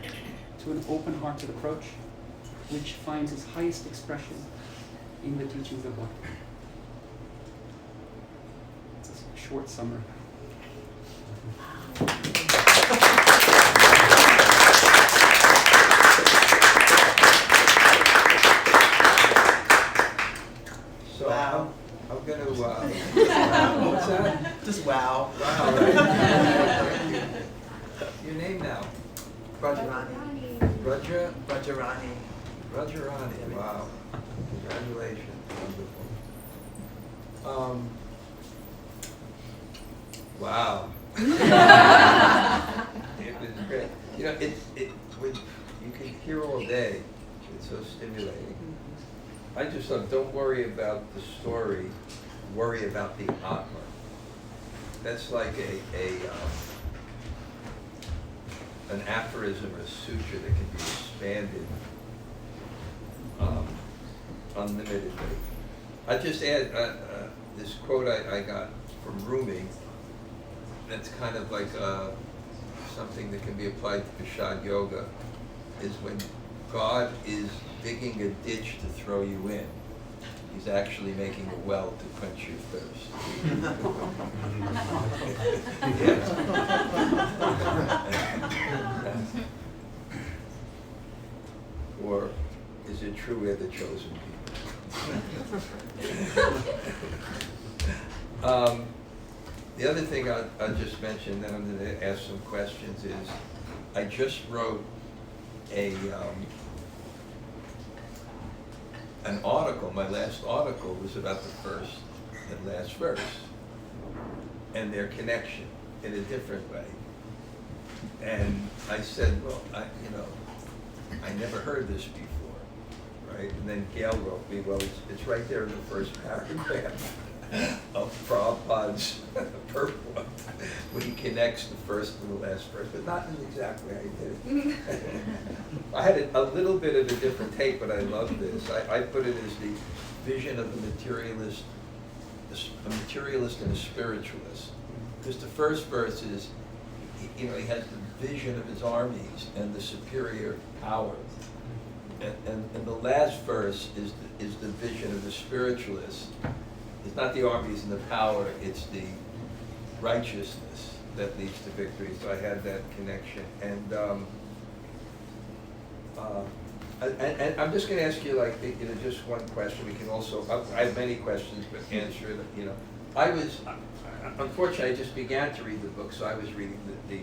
to an open-hearted approach, which finds its highest expression in the teachings of life. It's a short summary. So Wow. I'm going to, what's that? Just wow. Wow, right. Your name now? Brajarani. Raja? Brajarani. Rajarani, wow. Congratulations, wonderful. Wow. It was great. You know, you can hear all day. It's so stimulating. I just thought, don't worry about the story, worry about the Atma. That's like an aphorism or a sutra that can be expanded unlimitedly. I just add this quote I got from Rumi. That's kind of like something that can be applied to Prasad Yoga, is when God is digging a ditch to throw you in, he's actually making a well to quench your thirst. Or is it true we're the chosen people? The other thing I'll just mention, then I'm going to ask some questions, is I just wrote an article. My last article was about the first and last verse and their connection in a different way. And I said, well, I never heard this before, right? And then Gail wrote me, well, it's right there in the first paragraph of Prabhupada's purport, when he connects the first and the last verse, but not in the exact way I did it. I had a little bit of a different take, but I love this. I put it as the vision of a materialist and a spiritualist. Because the first verse is, he has the vision of his armies and the superior power. And the last verse is the vision of the spiritualist. It's not the armies and the power, it's the righteousness that leads to victory. So I had that connection. And I'm just going to ask you, just one question. We can also, I have many questions, but answer it. Unfortunately, I just began to read the book, so I was reading the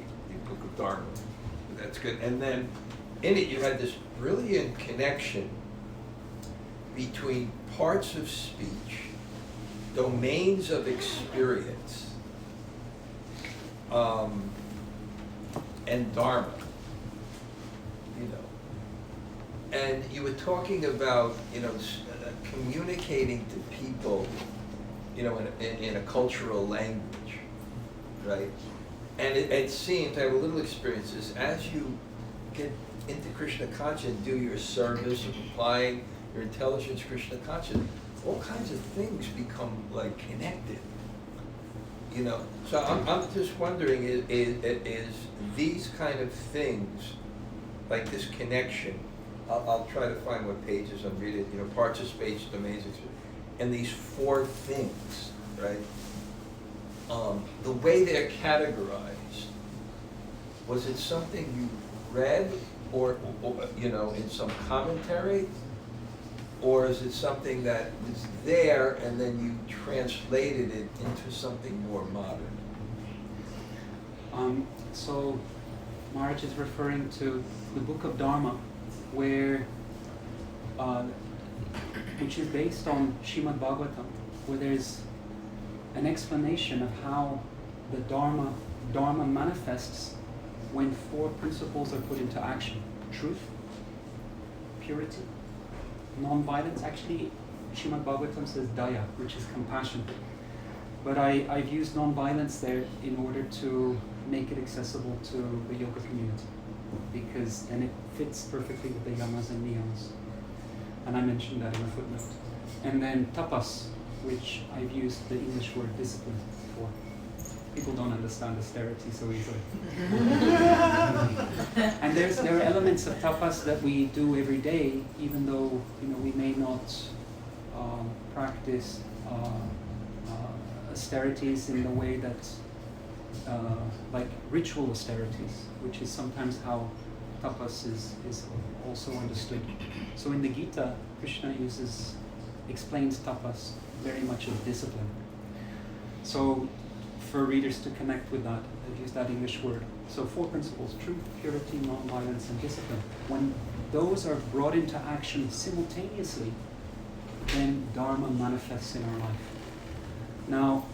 book of Dharma. That's good. And then in it, you had this brilliant connection between parts of speech, domains of experience, and Dharma, And you were talking about, communicating to people, in a cultural language, right? And it seems, I have a little experiences, as you get into Krishna consciousness, do your service, applying your intelligence to Krishna consciousness, all kinds of things become connected, So I'm just wondering, is these kind of things, like this connection, I'll try to find what pages I'm reading, parts of space, domains, and these four things, right? The way they're categorized, was it something you read or in some commentary? Or is it something that was there and then you translated it into something more modern? So Maharaj is referring to the Book of Dharma, which is based on Srimad Bhagavatam, where there's an explanation of how the Dharma manifests when four principles are put into action: truth, purity, non-violence. Actually, Srimad Bhagavatam says daya, which is compassion. But I've used non-violence there in order to make it accessible to the yoga community, and it fits perfectly with the yamas and niyamas. And I mentioned that in a footnote. And then tapas, which I've used the English word discipline for. People don't understand austerity so easily. And there are elements of tapas that we do every day, even though we may not practice austerities in the way that, like ritual austerities, which is sometimes how tapas is also understood. So in the Gita, Krishna explains tapas very much as discipline. So for readers to connect with that, I've used that English word. So four principles: truth, purity, non-violence, and discipline. When those are brought into action simultaneously, then Dharma manifests in our life. Now,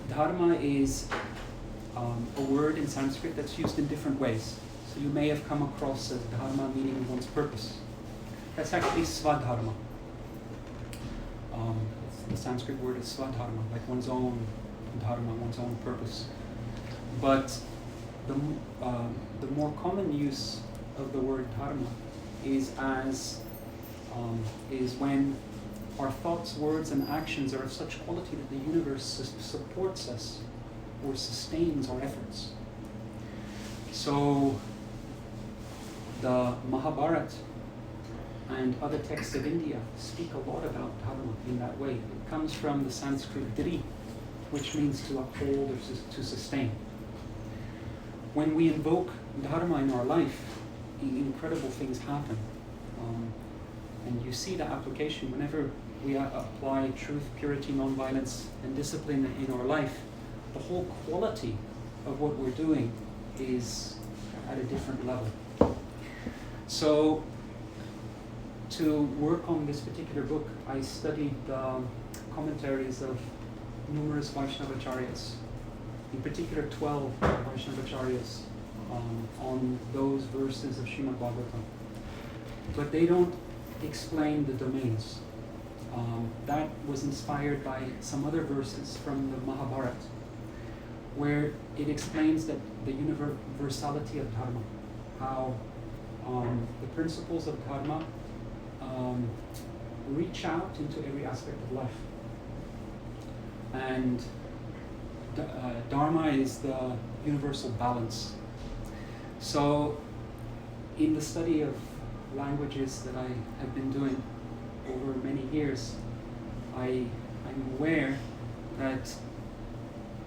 dharma is a word in Sanskrit that's used in different ways. So you may have come across as dharma meaning one's purpose. That's actually swadharma. The Sanskrit word is swadharma, like one's own dharma, one's own purpose. But the more common use of the word dharma is when our thoughts, words, and actions are of such quality that the universe supports us or sustains our efforts. So the Mahabharata and other texts of India speak a lot about dharma in that way. It comes from the Sanskrit dri, which means to uphold or to sustain. When we invoke dharma in our life, incredible things happen. And you see the application whenever we apply truth, purity, nonviolence, and discipline in our life. The whole quality of what we're doing is at a different level. So, to work on this particular book, I studied commentaries of numerous Vaishnavacharyas, in particular 12 Vaishnavacharyas on those verses of Srimad Bhagavatam. But they don't explain the domains. That was inspired by some other verses from the Mahabharata, where it explains that the universality of dharma, how the principles of dharma reach out into every aspect of life. And dharma is the universal balance. So in the study of languages that I have been doing over many years, I'm aware that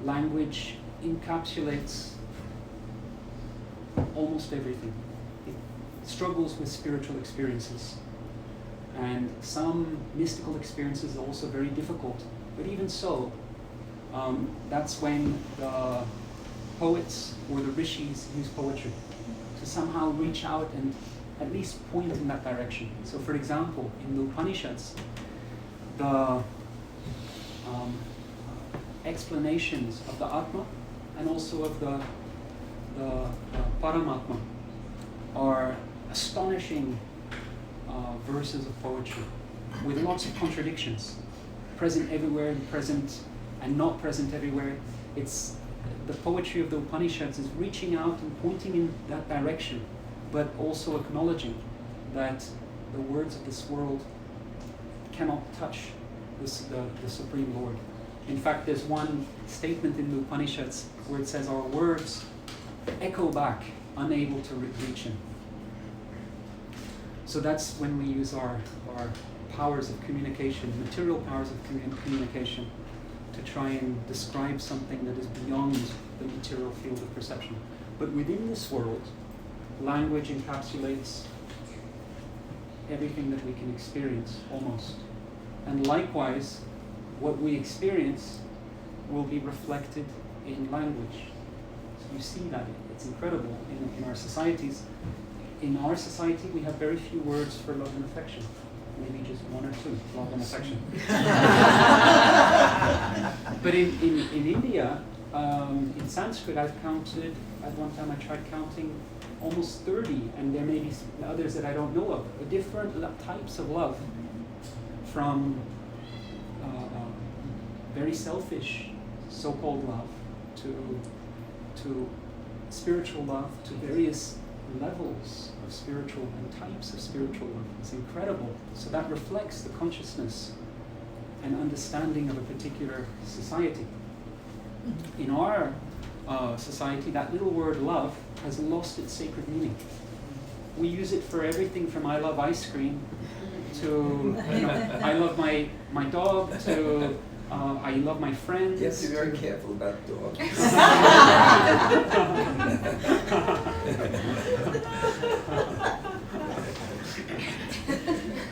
language encapsulates almost everything. It struggles with spiritual experiences. And some mystical experiences are also very difficult. But even so, that's when the poets or the rishis use poetry to somehow reach out and at least point in that direction. So for example, in the Upanishads, the explanations of the Atma and also of the Paramatma are astonishing verses of poetry with lots of contradictions, present everywhere and present and not present everywhere. It's the poetry of the Upanishads is reaching out and pointing in that direction, but also acknowledging that the words of this world cannot touch the Supreme Lord. In fact, there's one statement in the Upanishads where it says our words echo back, unable to reach him. So that's when we use our powers of communication, material powers of communication, to try and describe something that is beyond the material field of perception. But within this world, language encapsulates everything that we can experience, almost. And likewise, what we experience will be reflected in language. So you see that, it's incredible in our societies. In our society, we have very few words for love and affection. Maybe just one or two, love and affection. But in India, in Sanskrit, I've counted, at one time I tried counting almost 30, and there may be others that I don't know of, different types of love, from very selfish so-called love to spiritual love, to various levels of spiritual and types of spiritual love. It's incredible. So that reflects the consciousness and understanding of a particular society. In our society, that little word love has lost its sacred meaning. We use it for everything from I love ice cream to I love my dog to I love my friends. You have to be very careful about dogs.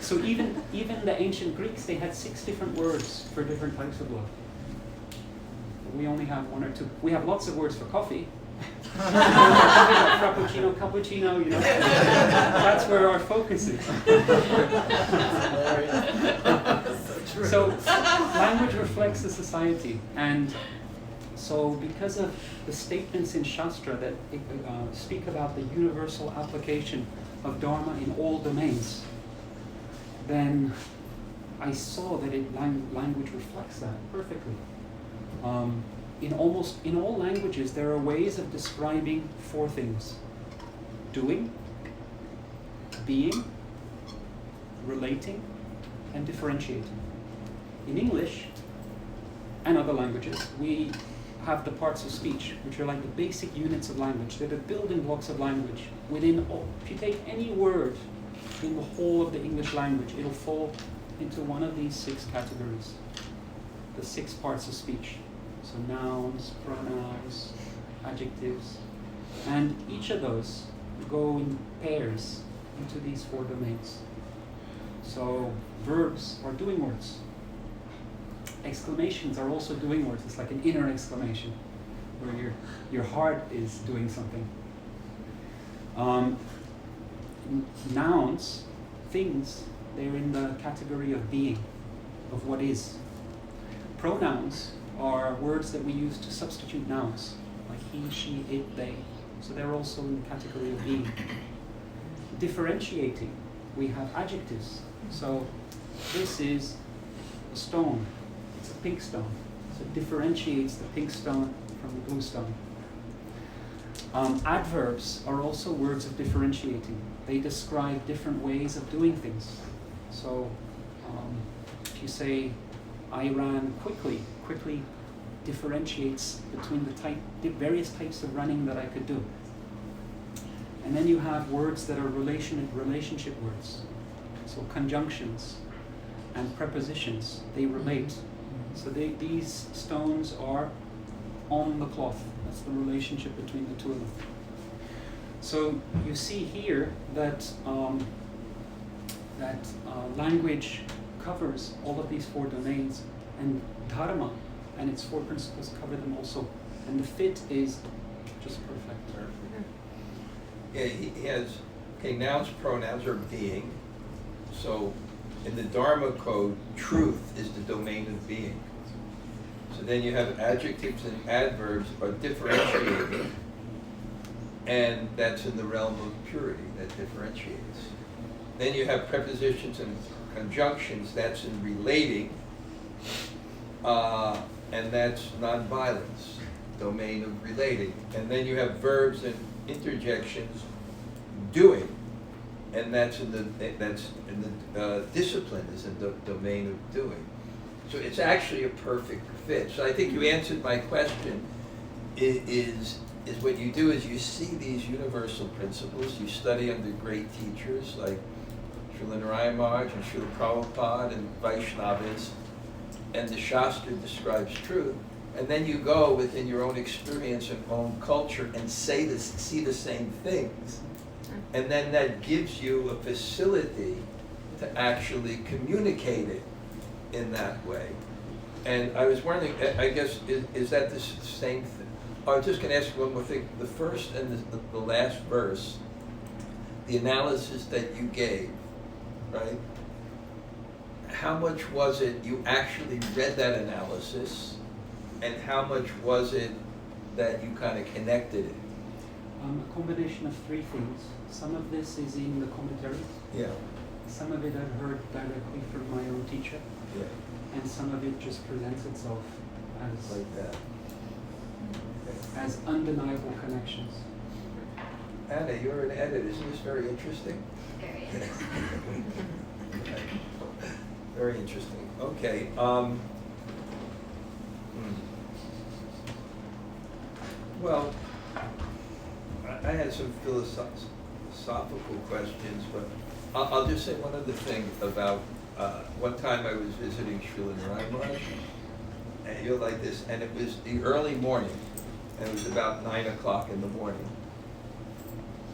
So even the ancient Greeks, they had 6 different words for different types of love. We only have 1 or 2. We have lots of words for coffee. Frappuccino, cappuccino, That's where our focus is. So language reflects the society, and so because of the statements in Shastra that speak about the universal application of Dharma in all domains, then I saw that language reflects that perfectly. In all languages, there are ways of describing four things: doing, being, relating, and differentiating. In English and other languages, we have the parts of speech, which are like the basic units of language. They're the building blocks of language. If you take any word in the whole of the English language, it'll fall into one of these 6 categories, the 6 parts of speech. So nouns, pronouns, adjectives, and each of those go in pairs into these 4 domains. So verbs are doing words. Exclamations are also doing words. It's like an inner exclamation, where your heart is doing something. Nouns, things, they're in the category of being, of what is. Pronouns are words that we use to substitute nouns, like he, she, it, they. So they're also in the category of being. Differentiating, we have adjectives. So this is a stone. It's a pink stone. So it differentiates the pink stone from the blue stone. Adverbs are also words of differentiating. They describe different ways of doing things. So if you say, I ran quickly, quickly differentiates between the various types of running that I could do. And then you have words that are relationship words. So conjunctions and prepositions, they relate. So these stones are on the cloth. That's the relationship between the two of them. So you see here that language covers all of these 4 domains, and Dharma and its 4 principles cover them also. And the fit is just perfect. Yeah, he has, nouns, pronouns are being. So in the Dharma code, truth is the domain of being. So then you have adjectives and adverbs are differentiating, and that's in the realm of purity, that differentiates. Then you have prepositions and conjunctions, that's in relating, and that's nonviolence, domain of relating. And then you have verbs and interjections, doing, and that's in the discipline is in the domain of doing. So it's actually a perfect fit. So I think you answered my question. Is what you do is you see these universal principles. You study under great teachers like Srila Narayana Maharaj and Srila Prabhupada and Vaishnavas, and the Shastra describes truth. And then you go within your own experience and own culture and see the same things. And then that gives you a facility to actually communicate it in that way. And I was wondering, I guess, is that the same thing? I was just going to ask you one more thing. The first and the last verse, the analysis that you gave, right? How much was it you actually read that analysis, and how much was it that you kind of connected it? A combination of 3 things. Some of this is in the commentaries. Yeah. Some of it I've heard directly from my own teacher. Yeah. And some of it just presents itself as Like that. as undeniable connections. Anna, you're an editor. Isn't this very interesting? Very interesting. Very interesting. Okay. Well, I had some philosophical questions, but I'll just say one other thing about one time I was visiting Srila Narayana Maharaj, and you're like this, and it was the early morning, and it was about 9 o'clock in the morning,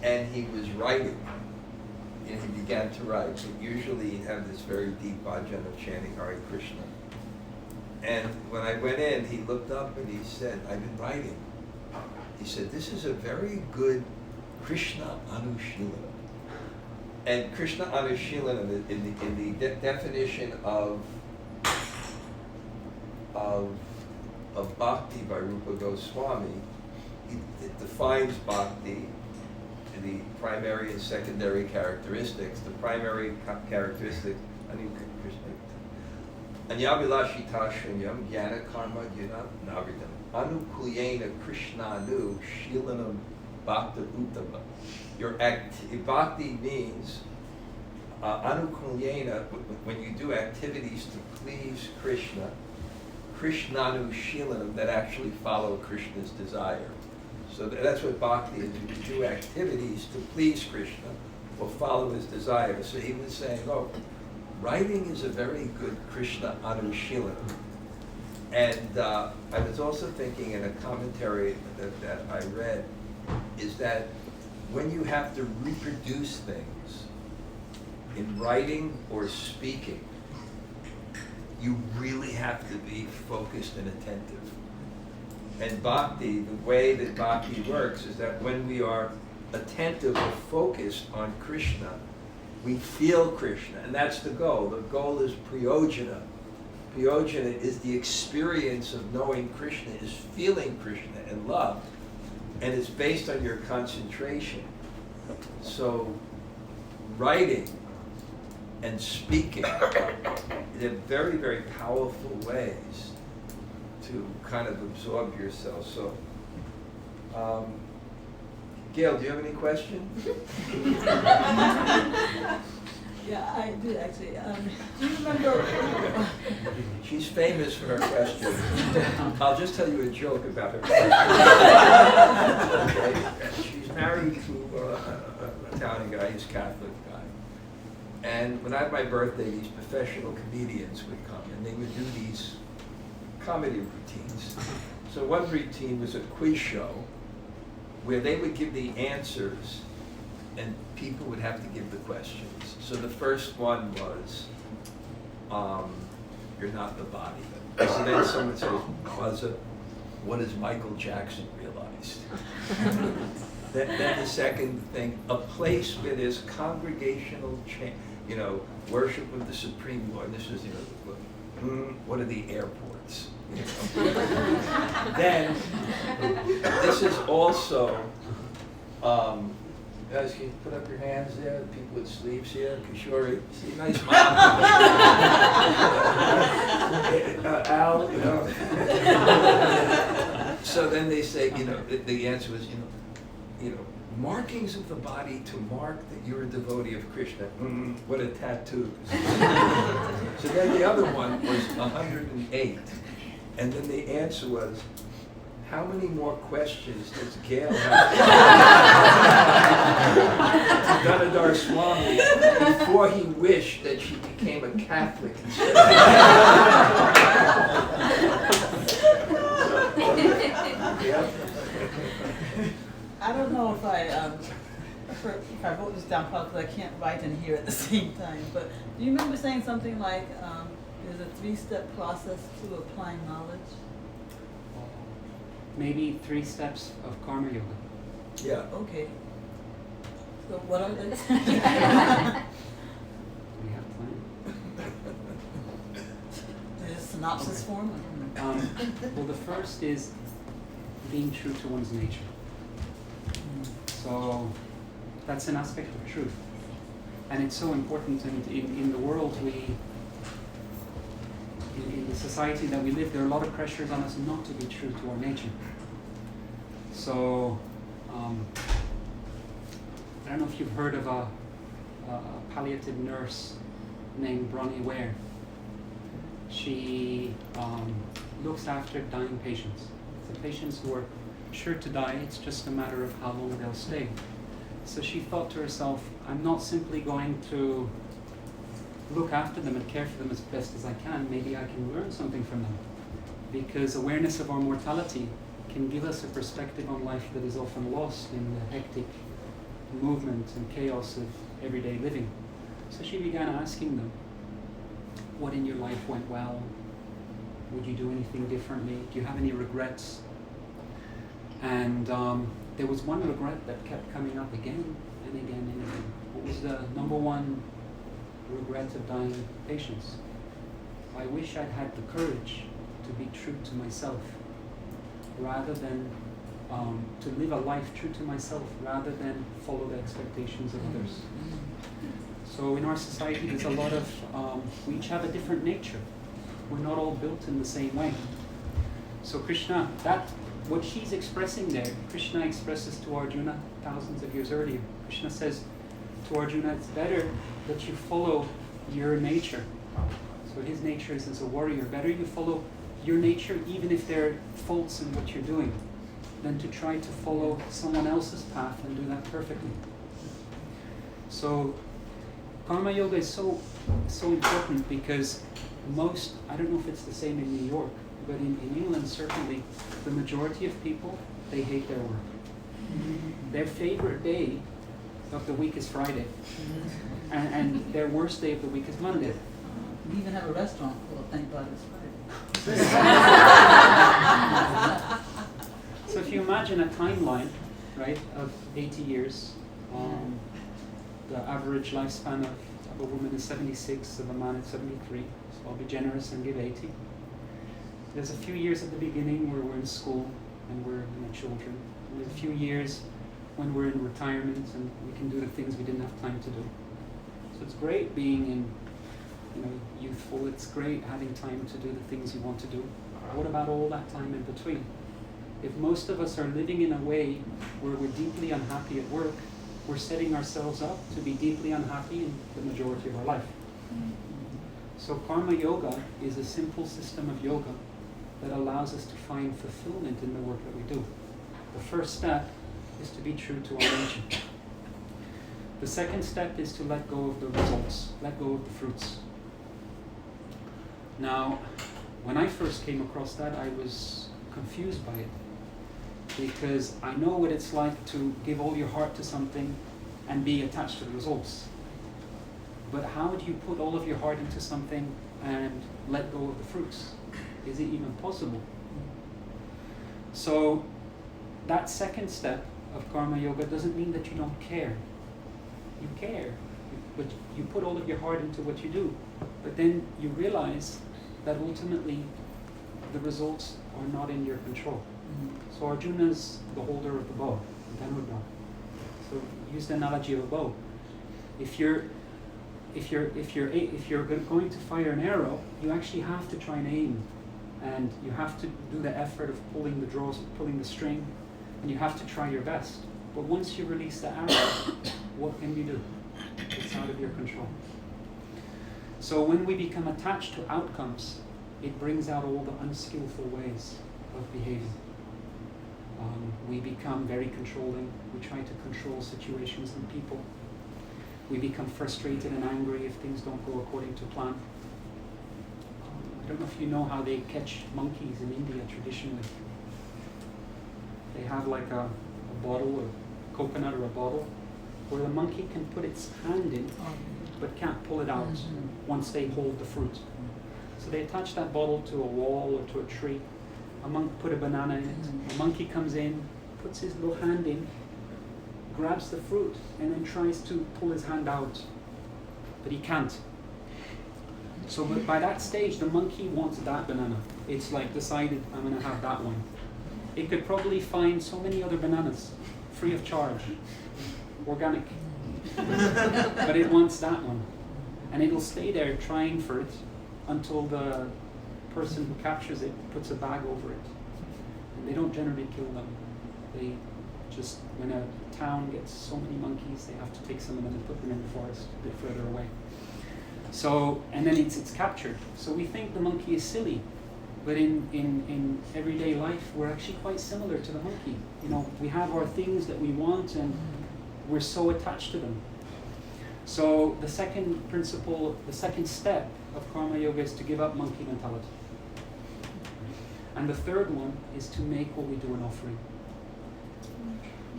and he was writing, and he began to write. And usually he'd have this very deep bhajan of chanting Hare Krishna. And when I went in, he looked up and he said, I've been writing. He said, this is a very good Krishna Anushilana. And Krishna Anushilana, in the definition of of Bhakti by Rupa Goswami, it defines Bhakti, the primary and secondary characteristics. The primary characteristics, Anyavilashita Shunyam, Jnana Karma Navridam, Anukulyena Krishnanu, Shilanam Bhakta Uttama. Your bhakti means Anukulyena, when you do activities to please Krishna, Krishnanu Shilanam, that actually follow Krishna's desire. So that's what bhakti is. You do activities to please Krishna or follow his desire. So he was saying, oh, writing is a very good Krishna Anushilanam. And I was also thinking in a commentary that I read, is that when you have to reproduce things in writing or speaking, you really have to be focused and attentive. And bhakti, the way that bhakti works is that when we are attentive or focused on Krishna, we feel Krishna, and that's the goal. The goal is priyojana. Priyojana is the experience of knowing Krishna, is feeling Krishna and love, and it's based on your concentration. So writing and speaking, they're very, very powerful ways to kind of absorb yourself. So, Gail, do you have any questions? Yeah, I do actually. Do you remember? She's famous for her questions. I'll just tell you a joke about her questions. Okay? She's married to an Italian guy, he's a Catholic guy. And when I had my birthday, these professional comedians would come and they would do these comedy routines. So one routine was a quiz show where they would give the answers and people would have to give the questions. So the first one was, you're not the body. So then someone says, what has Michael Jackson realized? Then the second thing, a place where there's congregational worship of the Supreme Lord. This is, what are the airports? Then, this is also, guys, can you put up your hands there? The people with sleeves here, Kishori, see, nice mom. Al, So then they say, the answer was, markings of the body to mark that you're a devotee of Krishna. What a tattoo. So then the other one was 108. And then the answer was, how many more questions does Gail have to Dhanurdhara Swami before he wished that she became a Catholic instead? I don't know if I wrote this down because I can't write and hear at the same time. But do you remember saying something like there's a 3-step process to applying knowledge? Maybe 3 steps of karma yoga. Yeah. Okay. So what are they? Do we have time? Is it synopsis form? I don't know. Well, the first is being true to one's nature. So that's an aspect of truth. And it's so important, and in the world in the society that we live, there are a lot of pressures on us not to be true to our nature. So, I don't know if you've heard of a palliative nurse named Bronnie Ware. She looks after dying patients. The patients who are sure to die, it's just a matter of how long they'll stay. So she thought to herself, I'm not simply going to look after them and care for them as best as I can, maybe I can learn something from them. Because awareness of our mortality can give us a perspective on life that is often lost in the hectic movement and chaos of everyday living. So she began asking them, what in your life went well? Would you do anything differently? Do you have any regrets? And there was one regret that kept coming up again and again and again. What was the number one regret of dying patients? I wish I'd had the courage to to be true to myself, rather than to live a life true to myself, rather than follow the expectations of others. So in our society, there's a lot of, we each have a different nature. We're not all built in the same way. So Krishna, what she's expressing there, Krishna expresses to Arjuna thousands of years earlier. Krishna says to Arjuna, it's better that you follow your nature. So his nature is as a warrior. Better you follow your nature, even if there are faults in what you're doing, than to try to follow someone else's path and do that perfectly. So karma yoga is so important because I don't know if it's the same in New York, but in England certainly, the majority of people, they hate their work. Their favorite day of the week is Friday, and their worst day of the week is Monday. We even have a restaurant called Thank God It's Friday. So if you imagine a timeline, right, of 80 years, the average lifespan of a woman is 76, of a man is 73, so I'll be generous and give 80. There's a few years at the beginning where we're in school and we're children. There's a few years when we're in retirement and we can do the things we didn't have time to do. So it's great being youthful. It's great having time to do the things you want to do. What about all that time in between? If most of us are living in a way where we're deeply unhappy at work, we're setting ourselves up to be deeply unhappy in the majority of our life. So karma yoga is a simple system of yoga that allows us to find fulfillment in the work that we do. The first step is to be true to our nature. The second step is to let go of the results, let go of the fruits. Now, when I first came across that, I was confused by it, because I know what it's like to give all your heart to something and be attached to the results. But how do you put all of your heart into something and let go of the fruits? Is it even possible? So that second step of karma yoga doesn't mean that you don't care. You care, but you put all of your heart into what you do. But then you realize that ultimately the results are not in your control. So Arjuna's the holder of the bow, Dhanurdhara. So use the analogy of a bow. If you're going to fire an arrow, you actually have to try and aim, and you have to do the effort of pulling the string, and you have to try your best. But once you release the arrow, what can you do? It's out of your control. So when we become attached to outcomes, it brings out all the unskillful ways of behaving. We become very controlling. We try to control situations and people. We become frustrated and angry if things don't go according to plan. I don't know if you know how they catch monkeys in India traditionally. They have like a bottle, a coconut or a bottle, where the monkey can put its hand in, but can't pull it out once they hold the fruit. So they attach that bottle to a wall or to a tree. A monk put a banana in it. A monkey comes in, puts his little hand in, grabs the fruit, and then tries to pull his hand out, but he can't. So by that stage, the monkey wants that banana. It's like decided, I'm going to have that one. It could probably find so many other bananas, free of charge, organic, but it wants that one. And it'll stay there trying for it until the person who captures it puts a bag over it. And they don't generally kill them. They just, when a town gets so many monkeys, they have to take some of them and put them in the forest a bit further away. So, and then it's captured. So we think the monkey is silly, but in everyday life, we're actually quite similar to the monkey. We have our things that we want, and we're so attached to them. So the second principle, the second step of karma yoga is to give up monkey mentality. And the third one is to make what we do an offering.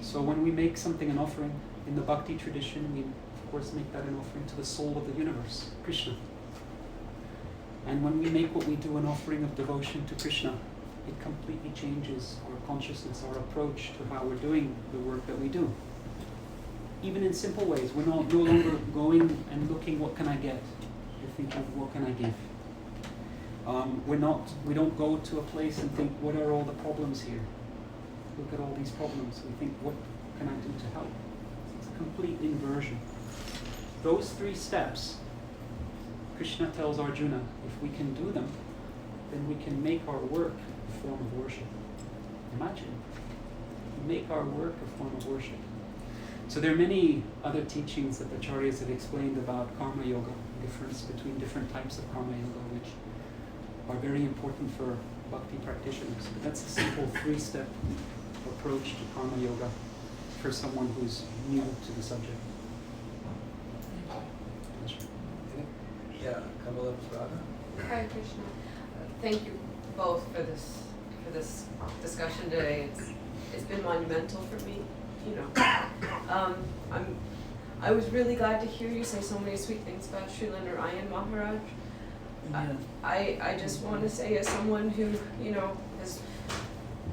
So when we make something an offering, in the bhakti tradition, we of course make that an offering to the soul of the universe, Krishna. And when we make what we do an offering of devotion to Krishna, it completely changes our consciousness, our approach to how we're doing the work that we do. Even in simple ways, we're no longer going and looking, what can I get? We're thinking, what can I give? We don't go to a place and think, what are all the problems here? Look at all these problems. We think, what can I do to help? It's a complete inversion. Those 3 steps, Krishna tells Arjuna, if we can do them, then we can make our work a form of worship. Imagine, make our work a form of worship. So there are many other teachings that the Acharyas have explained about karma yoga, the difference between different types of karma yoga, which are very important for bhakti practitioners. But that's a simple 3-step approach to karma yoga for someone who's new to the subject. Yeah, Kamala Prada. Hi, Krishna. Thank you both for this discussion today. It's been monumental for me. You know, I was really glad to hear you say so many sweet things about Srila Narayan Maharaj. Yeah. I just want to say, as someone who, you know, has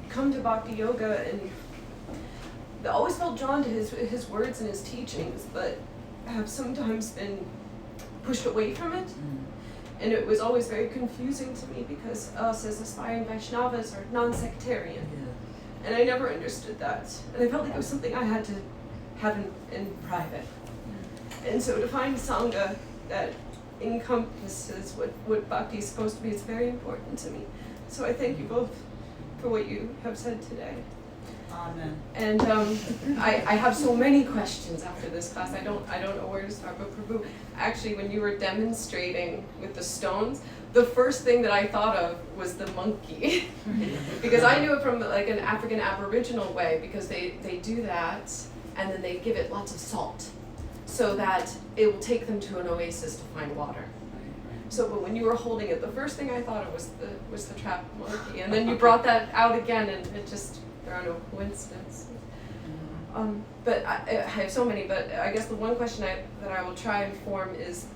come to Bhakti Yoga and always felt drawn to his words and his teachings, but have sometimes been pushed away from it. And it was always very confusing to me because us as aspiring Vaishnavas are non-sectarian. Yeah. And I never understood that. And I felt like it was something I had to have in private. And so to find Sangha that encompasses what Bhakti is supposed to be is very important to me. So I thank you both for what you have said today. Amen. And I have so many questions after this class. I don't know where to start. But Prabhu, actually, when you were demonstrating with the stones, the first thing that I thought of was the monkey, because I knew it from like an African Aboriginal way, because they do that and then they give it lots of salt, so that it will take them to an oasis to find water. So, but when you were holding it, the first thing I thought of was the trapped monkey, and then you brought that out again, and it just, there are no coincidences. But I have so many, but I guess the one question that I will try and form is,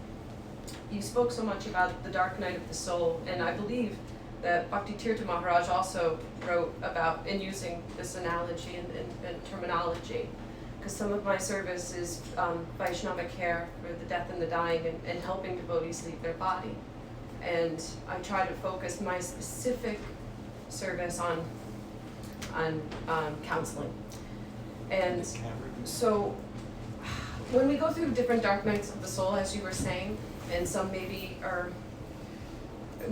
you spoke so much about the dark night of the soul, and I believe that Bhakti Tirtha Maharaj also wrote about, in using this analogy and terminology, because some of my service is Vaishnava care for the death and the dying, and helping devotees leave their body. And I try to focus my specific service on counseling. And so when we go through different dark nights of the soul, as you were saying, and some maybe are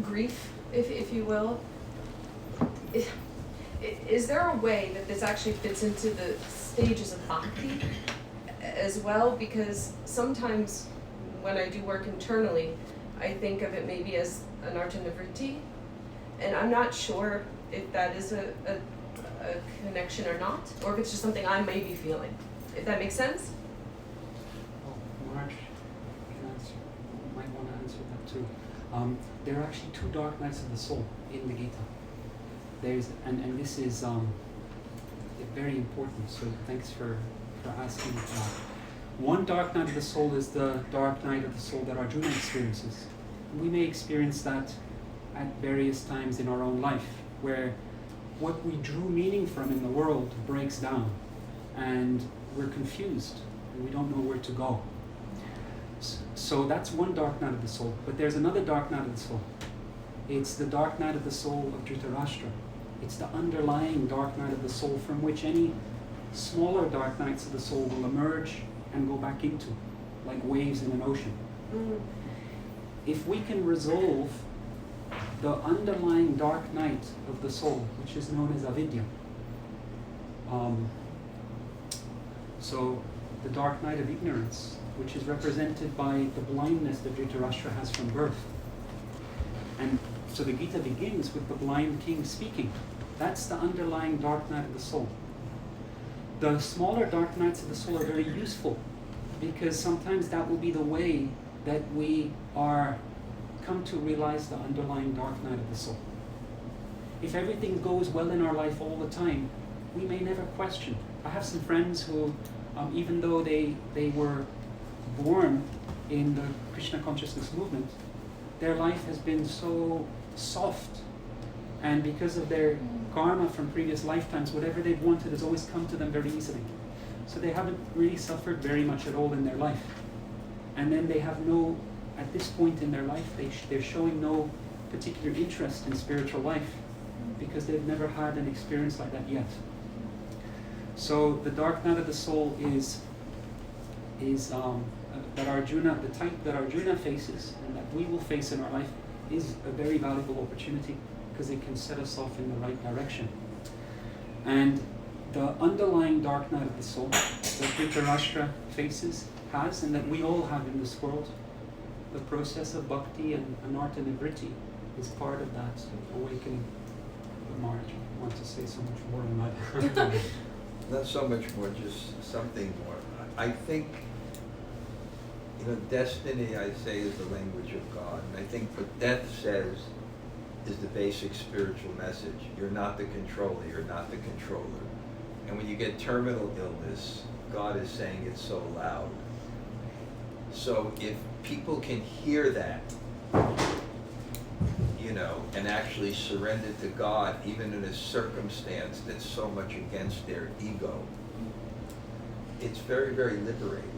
grief, if you will, is there a way that this actually fits into the stages of bhakti as well? Because sometimes when I do work internally, I think of it maybe as an artanavritti, and I'm not sure if that is a connection or not, or if it's just something I may be feeling. If that makes sense? Oh, Marge can answer. Might want to answer that too. There are actually 2 dark nights of the soul in the Gita. And this is very important, so thanks for asking that. One dark night of the soul is the dark night of the soul that Arjuna experiences. We may experience that at various times in our own life, where what we drew meaning from in the world breaks down, and we're confused, and we don't know where to go. So that's one dark night of the soul. But there's another dark night of the soul. It's the dark night of the soul of Dhritarashtra. It's the underlying dark night of the soul from which any smaller dark nights of the soul will emerge and go back into, like waves in an ocean. If we can resolve the underlying dark night of the soul, which is known as avidya, so the dark night of ignorance, which is represented by the blindness that Dhritarashtra has from birth. And so the Gita begins with the blind king speaking. That's the underlying dark night of the soul. The smaller dark nights of the soul are very useful, because sometimes that will be the way that we come to realize the underlying dark night of the soul. If everything goes well in our life all the time, we may never question. I have some friends who, even though they were born in the Krishna consciousness movement, their life has been so soft, and because of their karma from previous lifetimes, whatever they've wanted has always come to them very easily. So they haven't really suffered very much at all in their life. And then they have at this point in their life, they're showing no particular interest in spiritual life because they've never had an experience like that yet. So the dark night of the soul is that Arjuna, the type that Arjuna faces and that we will face in our life, is a very valuable opportunity because it can set us off in the right direction. And the underlying dark night of the soul that Dhritarashtra has, and that we all have in this world, the process of bhakti and anartha nivritti is part of that awakening. Marge, I want to say so much more on that. Not so much more, just something more. I think, destiny, I say, is the language of God. And I think what death says is the basic spiritual message. You're not the controller, you're not the controller. And when you get terminal illness, God is saying it so loud. So if people can hear that, and actually surrender to God, even in a circumstance that's so much against their ego, it's very, very liberating.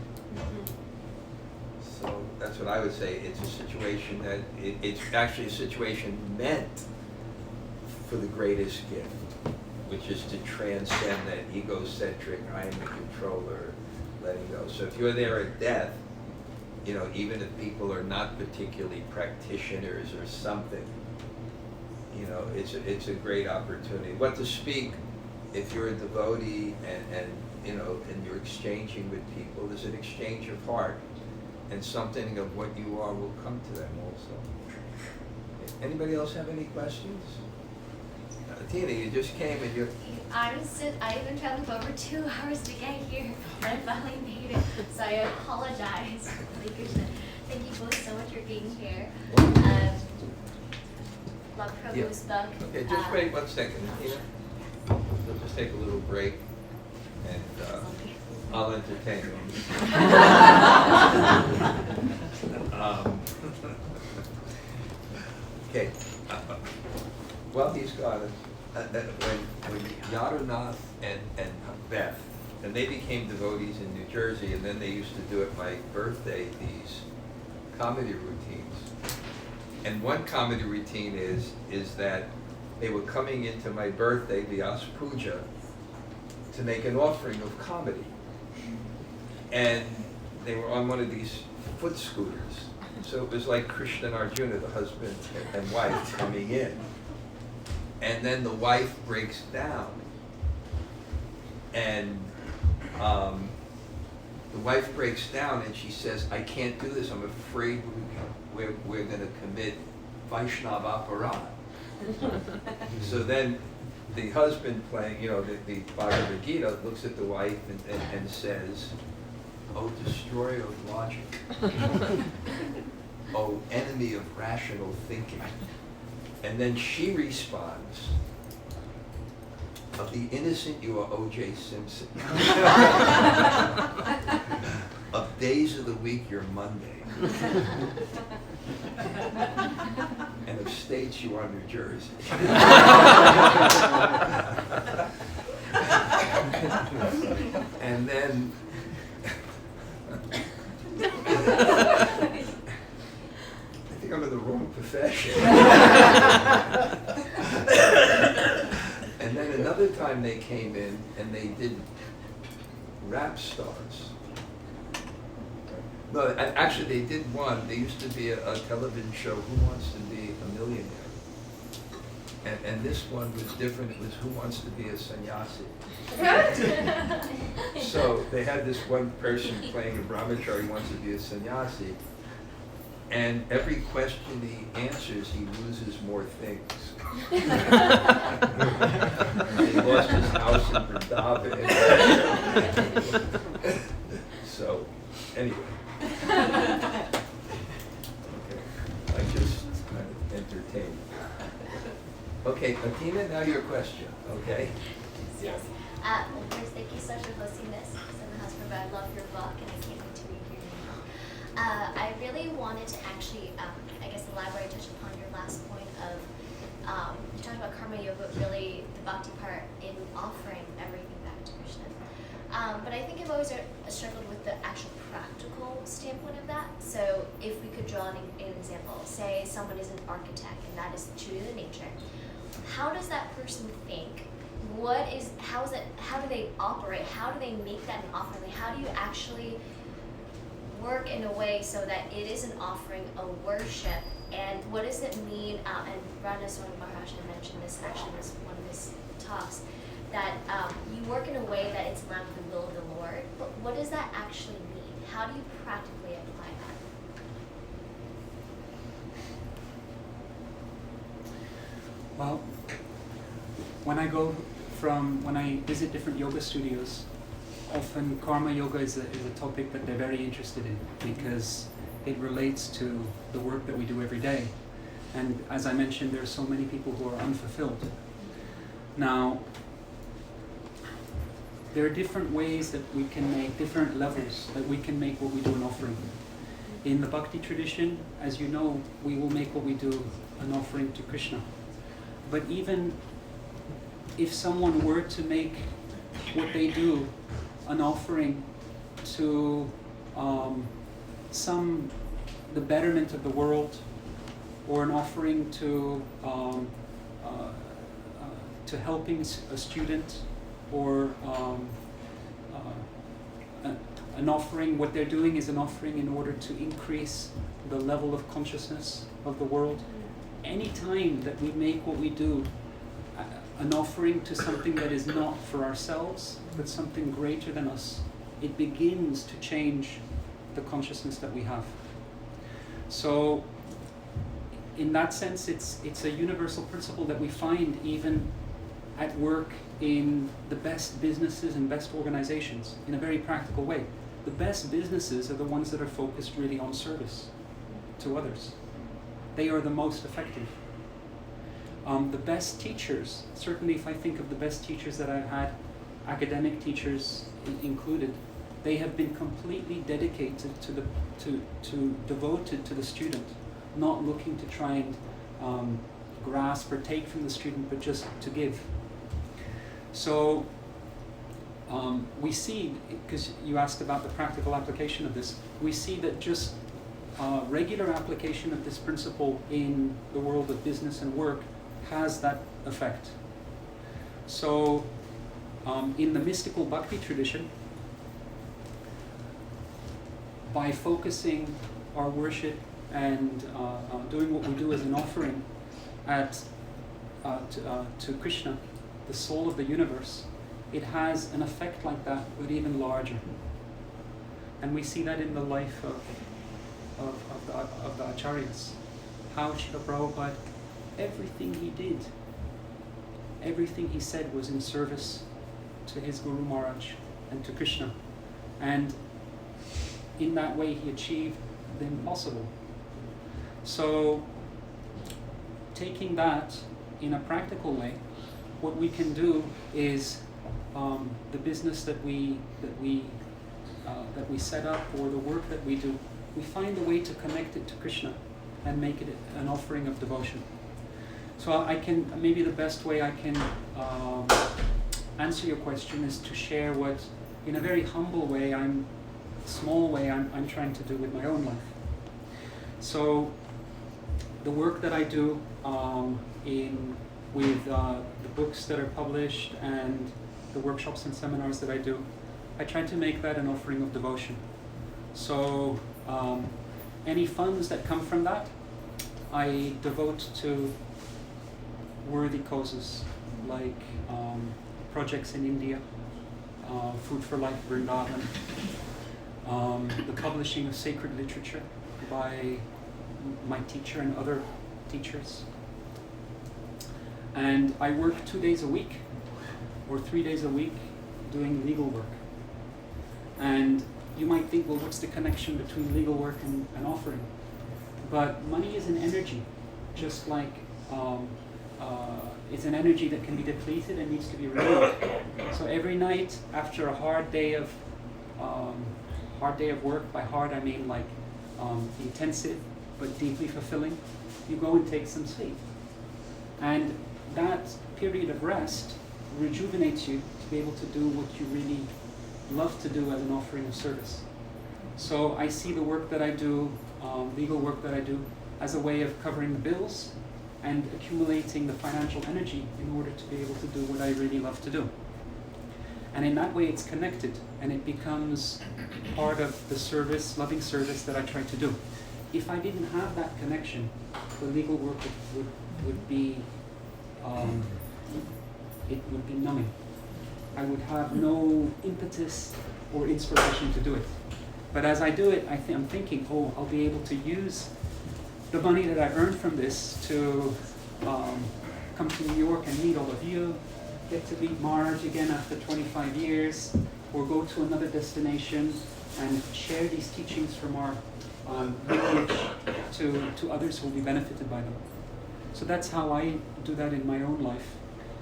So that's what I would say. It's a situation that, it's actually a situation meant for the greatest gift, which is to transcend that egocentric, I am the controller, letting go. So if you're there at death, even if people are not particularly practitioners or something, it's a great opportunity. What to speak, if you're a devotee and you're exchanging with people, there's an exchange of heart, and something of what you are will come to them also. Anybody else have any questions? Tina, you just came and you're... I've been traveling for over 2 hours to get here, but I finally made it, so I apologize. Thank you both so much for being here. Love Prabhu's book. Okay, just wait 1 second, Tina. We'll just take a little break, and I'll entertain you. Okay. Well, he's got it. When Yadunath and Beth, and they became devotees in New Jersey, and then they used to do at my birthday these comedy routines. And one comedy routine is that they were coming into my birthday, Vyas Puja, to make an offering of comedy. And they were on one of these foot scooters. So it was like Krishna and Arjuna, the husband and wife, coming in. And then the wife breaks down. And the wife breaks down and she says, I can't do this. I'm afraid we're going to commit Vaishnava aparad. So then the husband playing, the Bhagavad Gita looks at the wife and says, oh, destroyer of logic. Oh, enemy of rational thinking. And then she responds, of the innocent you are O.J. Simpson. Of days of the week you're Monday. And of states you are New Jersey. And then I think I'm in the wrong profession. And then another time they came in and they did rap stars. No, actually they did one. There used to be a television show, Who Wants to Be a Millionaire? And this one was different. It was Who Wants to Be a Sannyasi? So they had this one person playing a brahmachari who wants to be a sannyasi. And every question he answers, he loses more things. He lost his house in Vrindavan. So, anyway. Okay, I just kind of entertained. Okay, Athena, now your question, okay? Yes. Well, first, thank you so much for hosting this. I love your book, and I can't wait to read your name. I really wanted to actually, elaborate, touch upon your last point of, you talked about karma yoga, but really the bhakti part in offering everything back to Krishna. But I think I've always struggled with the actual practical standpoint of that. So if we could draw an example, say someone is an architect and that is true to nature, how does that person think? How do they operate? How do they make that an offering? How do you actually work in a way so that it is an offering, a worship? And what does it mean? And Rana Swami Maharaj had mentioned this actually in one of his talks, that you work in a way that it's in line with the will of the Lord. But what does that actually mean? How do you practically apply that? Well, when I visit different yoga studios, often karma yoga is a topic that they're very interested in because it relates to the work that we do every day. And as I mentioned, there are so many people who are unfulfilled. Now, there are different ways that we can make, different levels that we can make what we do an offering. In the Bhakti tradition, as you know, we will make what we do an offering to Krishna. But even if someone were to make what they do an offering to the betterment of the world, or an offering to helping a student, or an offering, what they're doing is an offering in order to increase the level of consciousness of the world. Any time that we make what we do an offering to something that is not for ourselves, but something greater than us, it begins to change the consciousness that we have. So, in that sense, it's a universal principle that we find even at work in the best businesses and best organizations, in a very practical way. The best businesses are the ones that are focused really on service to others. They are the most effective. The best teachers, certainly if I think of the best teachers that I've had, academic teachers included, they have been completely dedicated to devoted to the student, not looking to try and grasp or take from the student, but just to give. So we see, because you asked about the practical application of this, we see that just regular application of this principle in the world of business and work has that effect. So in the mystical bhakti tradition, by focusing our worship and doing what we do as an offering to Krishna, the soul of the universe, it has an effect like that, but even larger. And we see that in the life of the acharyas. How Srila Prabhupada, everything he did, everything he said was in service to his Guru Maharaj and to Krishna. And in that way he achieved the impossible. So, taking that in a practical way, what we can do is the business that we set up, or the work that we do, we find a way to connect it to Krishna and make it an offering of devotion. So maybe the best way I can answer your question is to share what, in a very humble way, small way, I'm trying to do with my own life. So the work that I do with the books that are published and the workshops and seminars that I do, I try to make that an offering of devotion. So any funds that come from that, I devote to worthy causes, like projects in India, Food for Life Vrindavan, the publishing of sacred literature by my teacher and other teachers. And I work 2 days a week or 3 days a week doing legal work. And you might think, well, what's the connection between legal work and offering? But money is an energy, just like it's an energy that can be depleted and needs to be renewed. So every night after a hard day of work, by hard I mean like intensive but deeply fulfilling, you go and take some sleep. And that period of rest rejuvenates you to be able to do what you really love to do as an offering of service. So I see the work that I do, legal work that I do, as a way of covering the bills and accumulating the financial energy in order to be able to do what I really love to do. And in that way it's connected, and it becomes part of the service, loving service that I try to do. If I didn't have that connection, the legal work would be, it would be numbing. I would have no impetus or inspiration to do it. But as I do it, I'm thinking, oh, I'll be able to use the money that I earned from this to come to New York and meet all of you, get to meet Marge again after 25 years, or go to another destination and share these teachings from our lineage to others who will be benefited by them. So that's how I do that in my own life.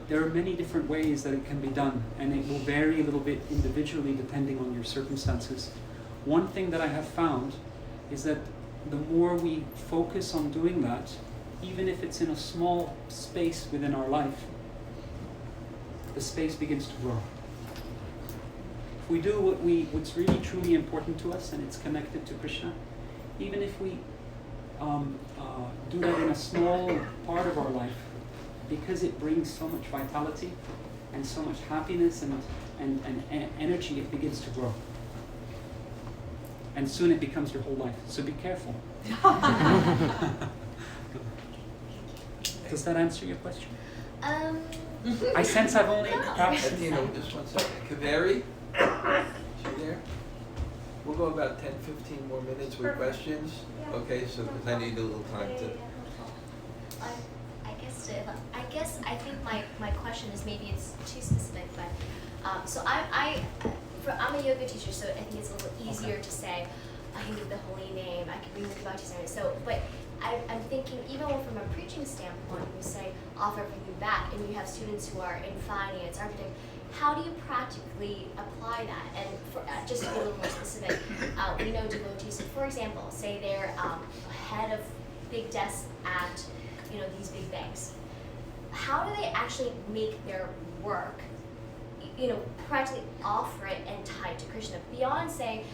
There are many different ways that it can be done, and it will vary a little bit individually depending on your circumstances. One thing that I have found is that the more we focus on doing that, even if it's in a small space within our life, the space begins to grow. If we do what's really truly important to us and it's connected to Krishna, even if we do that in a small part of our life, because it brings so much vitality and so much happiness and energy, it begins to grow. And soon it becomes your whole life. So be careful. Does that answer your question? I sense I've only perhaps... Just one second. Kaveri? Is she there? We'll go about 10, 15 more minutes with questions. Okay, so because I need a little time to... I think my question is, maybe it's too specific, but so I'm a yoga teacher, so I think it's a little easier to say I can give the holy name, I can remove the bhakti center. So, but I'm thinking, even from a preaching standpoint, you say offer everything back, and you have students who are in finance, architect. How do you practically apply that? And just to be a little more specific, we know devotees. For example, say they're head of big desks at these big banks. How do they actually make their work, practically offer it and tie it to Krishna? Beyond saying,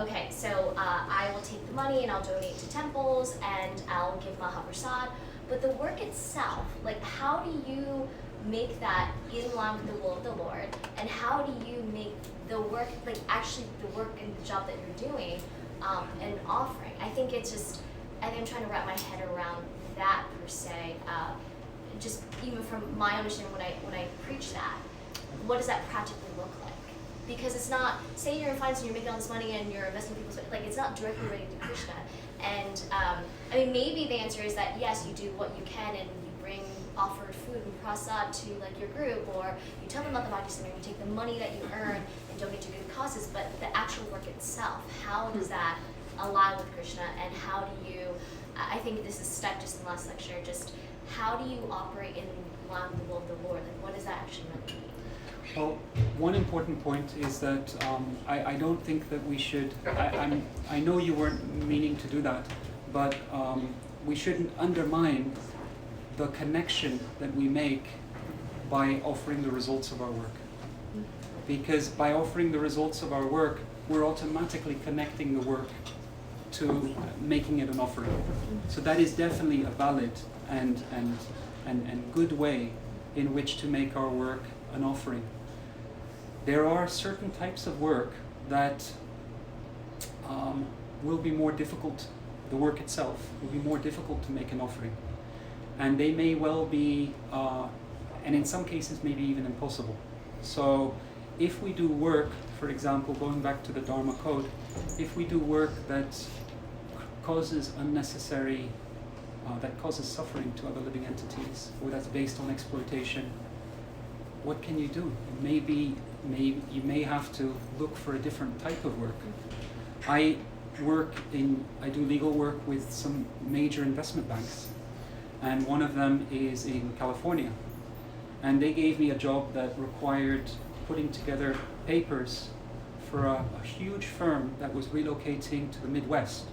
okay, so I will take the money and I'll donate to temples and I'll give Mahaprasad. But the work itself, like how do you make that in line with the will of the Lord? And how do you make the work, like actually the work and the job that you're doing, an offering? I think I'm trying to wrap my head around that per se. Just even from my understanding when I preach that, what does that practically look like? Because it's not, say you're in finance and you're making all this money and you're investing in people's, like it's not directly related to Krishna. And I mean, maybe the answer is that yes, you do what you can and you bring offered food and prasad to like your group, or you tell them about the bhakti center, you take the money that you earn and donate to good causes. But the actual work itself, how does that align with Krishna, and how do you? I think this is stuck just in the last lecture. Just how do you operate in line with the will of the Lord? Like, what does that actually mean? Well, one important point is that I don't think that we should, I know you weren't meaning to do that, but we shouldn't undermine the connection that we make by offering the results of our work. Because by offering the results of our work, we're automatically connecting the work to making it an offering. So that is definitely a valid and good way in which to make our work an offering. There are certain types of work that will be more difficult, the work itself will be more difficult to make an offering. And they may well be, and in some cases maybe even impossible. So if we do work, for example, going back to the Dharma code, if we do work that causes unnecessary, that causes suffering to other living entities, or that's based on exploitation, what can you do? You may have to look for a different type of work. I do legal work with some major investment banks, and one of them is in California. And they gave me a job that required putting together papers for a huge firm that was relocating to the Midwest.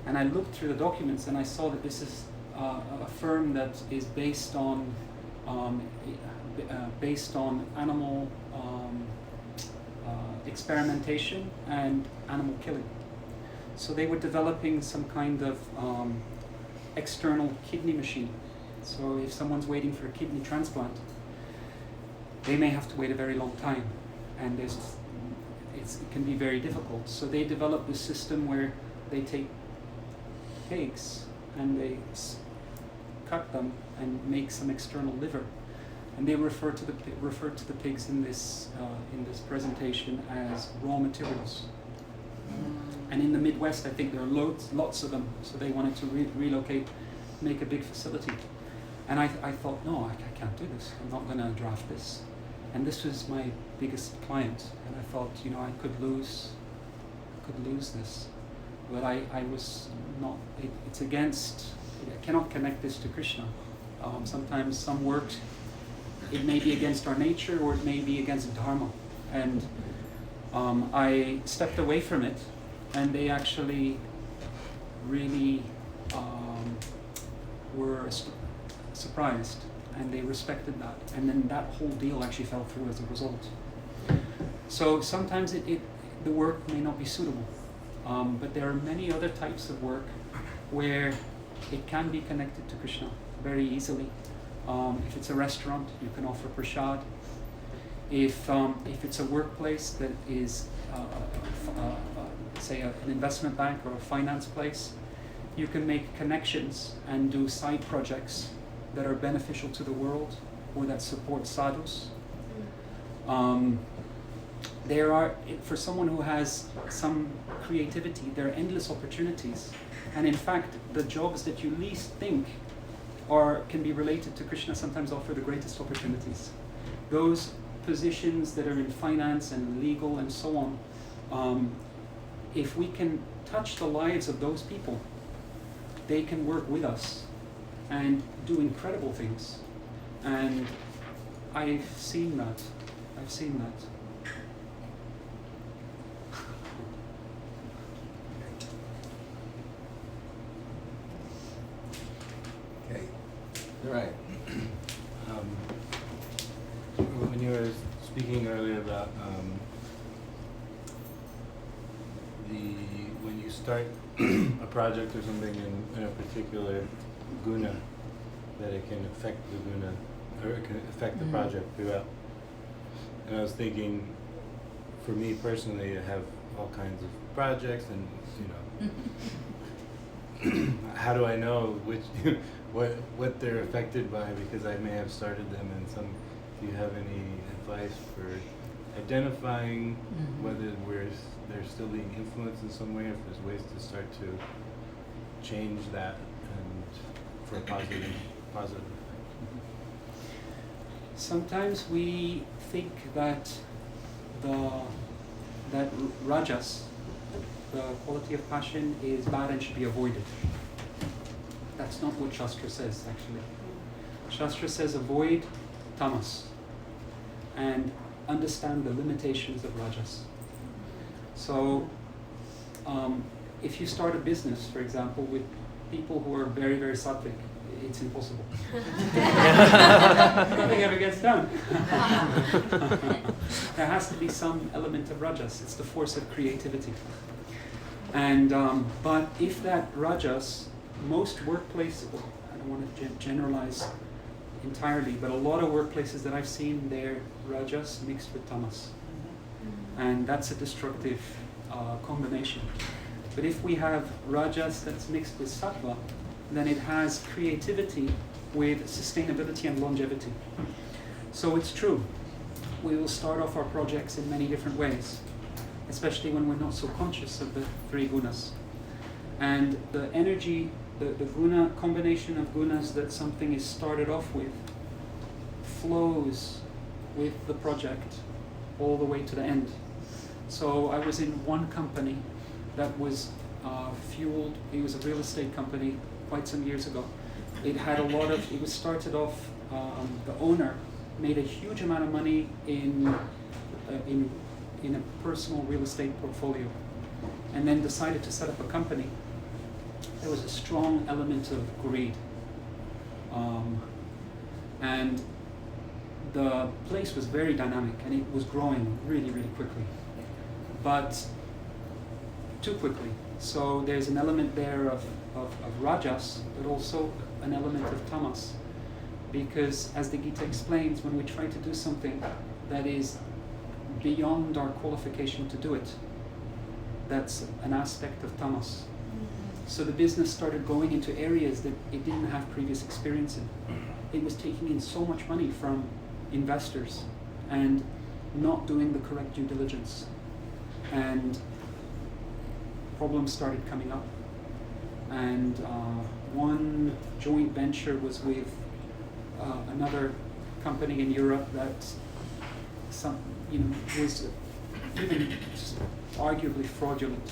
And I looked through the documents and I saw that this is a firm that is based on animal experimentation and animal killing. So they were developing some kind of external kidney machine. So if someone's waiting for a kidney transplant, they may have to wait a very long time, and it can be very difficult. So they developed this system where they take pigs and they cut them and make some external liver, and they refer to the pigs in this presentation as raw materials. And in the Midwest, I think there are lots of them. So they wanted to relocate, make a big facility. And I thought, no, I can't do this. I'm not going to draft this. And this was my biggest client. And I thought, I could lose this. But I was not, it's against, I cannot connect this to Krishna. Sometimes some work, it may be against our nature or it may be against Dharma. And I stepped away from it, and they actually really were surprised, and they respected that, and then that whole deal actually fell through as a result. So sometimes the work may not be suitable, but there are many other types of work where it can be connected to Krishna very easily. If it's a restaurant, you can offer prasad. If it's a workplace that is say an investment bank or a finance place, you can make connections and do side projects that are beneficial to the world or that support sadhus. There are, for someone who has some creativity, there are endless opportunities. And in fact, the jobs that you least think can be related to Krishna sometimes offer the greatest opportunities. Those positions that are in finance and legal and so on, if we can touch the lives of those people, they can work with us and do incredible things. And I've seen that. Okay. All right. When you were speaking earlier about when you start a project or something in a particular guna, that it can affect the guna, or it can affect the project throughout. And I was thinking, for me personally, I have all kinds of projects, and how do I know which what they're affected by, because I may have started them, and some. Do you have any advice for identifying whether they're still being influenced in some way, or if there's ways to start to change that and for a positive? Sometimes we think that that rajas, the quality of passion, is bad and should be avoided. That's not what Shastra says, actually. Shastra says avoid tamas and understand the limitations of rajas. So if you start a business, for example, with people who are very, very sattvic, it's impossible. Nothing ever gets done. There has to be some element of rajas. It's the force of creativity. And but if that rajas, most workplaces, I don't want to generalize entirely, but a lot of workplaces that I've seen, they're rajas mixed with tamas, and that's a destructive combination. But if we have rajas that's mixed with sattva, then it has creativity with sustainability and longevity. So it's true, we will start off our projects in many different ways, especially when we're not so conscious of the three gunas. And the energy, the guna, combination of gunas that something is started off with flows with the project all the way to the end. So I was in one company that was fueled, it was a real estate company quite some years ago. It had a lot of, it was started off, the owner made a huge amount of money in a personal real estate portfolio, and then decided to set up a company. There was a strong element of greed, and the place was very dynamic, and it was growing really, really quickly. but too quickly. So there's an element there of rajas, but also an element of tamas. Because as the Gita explains, when we try to do something that is beyond our qualification to do it, that's an aspect of tamas. So the business started going into areas that it didn't have previous experience in. It was taking in so much money from investors and not doing the correct due diligence. And problems started coming up. And one joint venture was with another company in Europe that was even arguably fraudulent.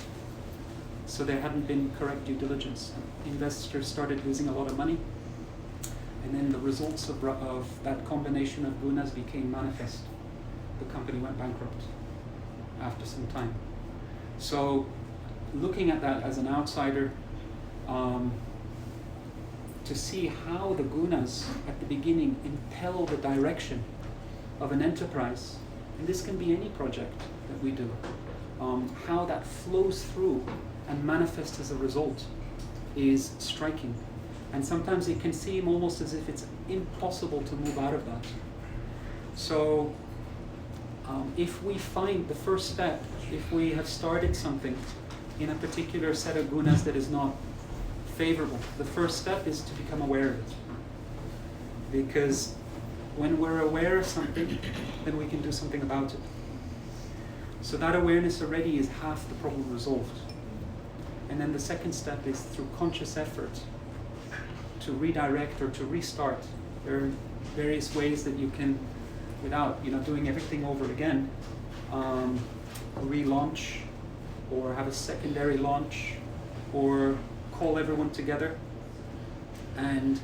So there hadn't been correct due diligence. Investors started losing a lot of money, and then the results of that combination of gunas became manifest. The company went bankrupt after some time. So looking at that as an outsider, to see how the gunas at the beginning impel the direction of an enterprise, and this can be any project that we do, how that flows through and manifests as a result is striking. And sometimes it can seem almost as if it's impossible to move out of that. So if we find the first step, if we have started something in a particular set of gunas that is not favorable, the first step is to become aware of it. Because when we're aware of something, then we can do something about it. So that awareness already is half the problem resolved. And then the second step is through conscious effort to redirect or to restart. There are various ways that you can, without doing everything over again, relaunch or have a secondary launch or call everyone together and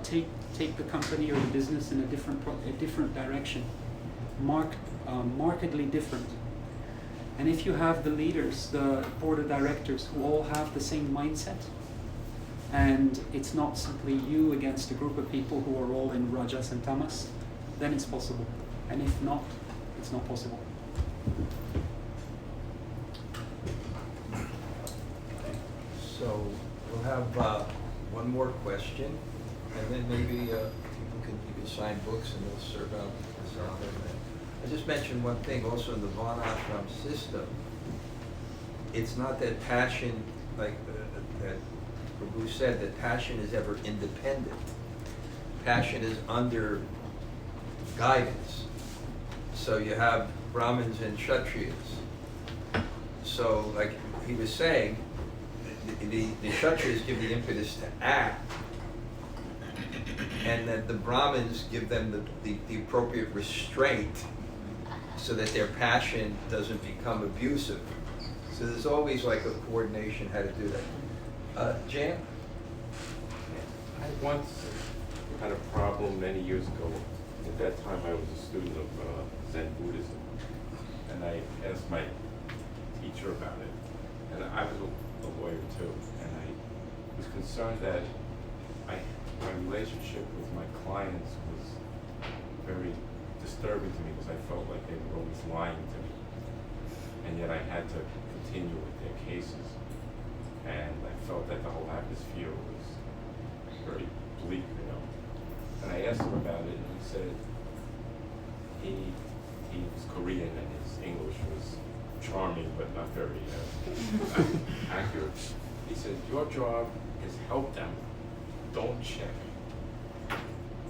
take the company or the business in a different direction, markedly different. And if you have the leaders, the board of directors, who all have the same mindset, and it's not simply you against a group of people who are all in rajas and tamas, then it's possible. And if not, it's not possible. So we'll have one more question, and then maybe you can sign books and they'll serve out this out. I just mentioned one thing also in the Varnashram system. It's not that passion, like that Prabhu said, that passion is ever independent. Passion is under guidance. So you have Brahmins and Kshatriyas. So like he was saying, the Kshatriyas give the impetus to act, and that the Brahmins give them the appropriate restraint so that their passion doesn't become abusive. So there's always like a coordination how to do that. Jan? I once had a problem many years ago. At that time I was a student of Zen Buddhism, and I asked my teacher about it. And I was a lawyer too, and I was concerned that my relationship with my clients was very disturbing to me because I felt like they were always lying to me, and yet I had to continue with their cases, and I felt that the whole atmosphere was very bleak, And I asked him about it, and he said he was Korean and his English was charming but not very accurate. He said, your job is help them, don't check.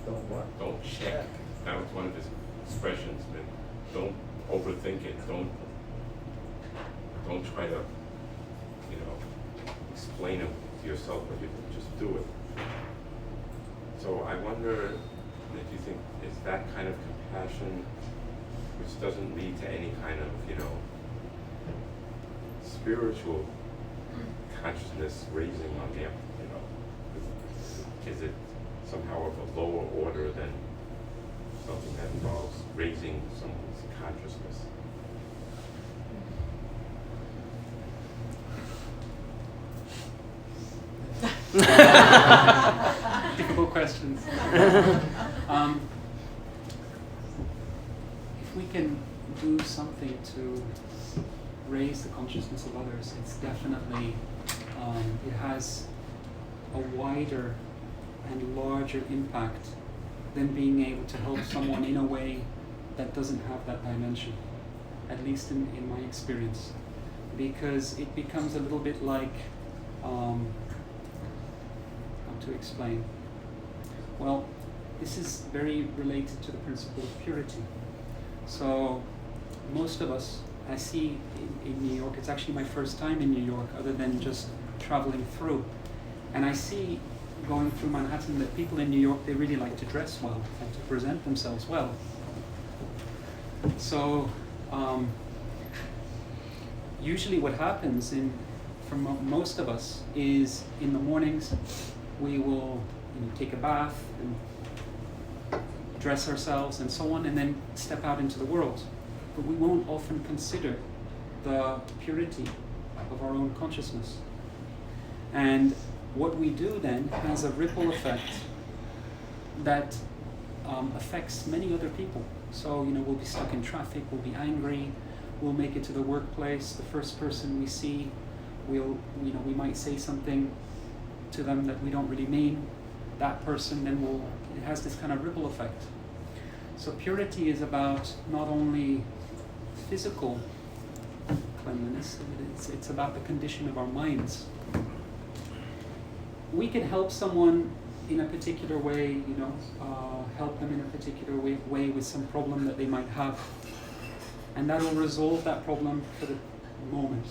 Don't what? Don't check. That was one of his expressions. Don't overthink it. Don't try to, explain it to yourself, but you just do it. So I wonder if you think is that kind of compassion, which doesn't lead to any kind of, spiritual consciousness raising on them, is it somehow of a lower order than something that involves raising someone's consciousness? Difficult questions. If we can do something to raise the consciousness of others, it's definitely, it has a wider and larger impact than being able to help someone in a way that doesn't have that dimension, at least in my experience. Because it becomes a little bit like, how to explain? Well, this is very related to the principle of purity. So most of us, I see in New York, it's actually my first time in New York other than just traveling through. And I see going through Manhattan that people in New York, they really like to dress well and to present themselves well. So usually what happens for most of us is in the mornings we will take a bath and dress ourselves and so on, and then step out into the world. But we won't often consider the purity of our own consciousness. And what we do then has a ripple effect that affects many other people. So, we'll be stuck in traffic, we'll be angry, we'll make it to the workplace, the first person we see, we might say something to them that we don't really mean. That person then it has this kind of ripple effect. So purity is about not only physical cleanliness, it's about the condition of our minds. We can help someone in a particular way, help them in a particular way with some problem that they might have. And that will resolve that problem for the moment.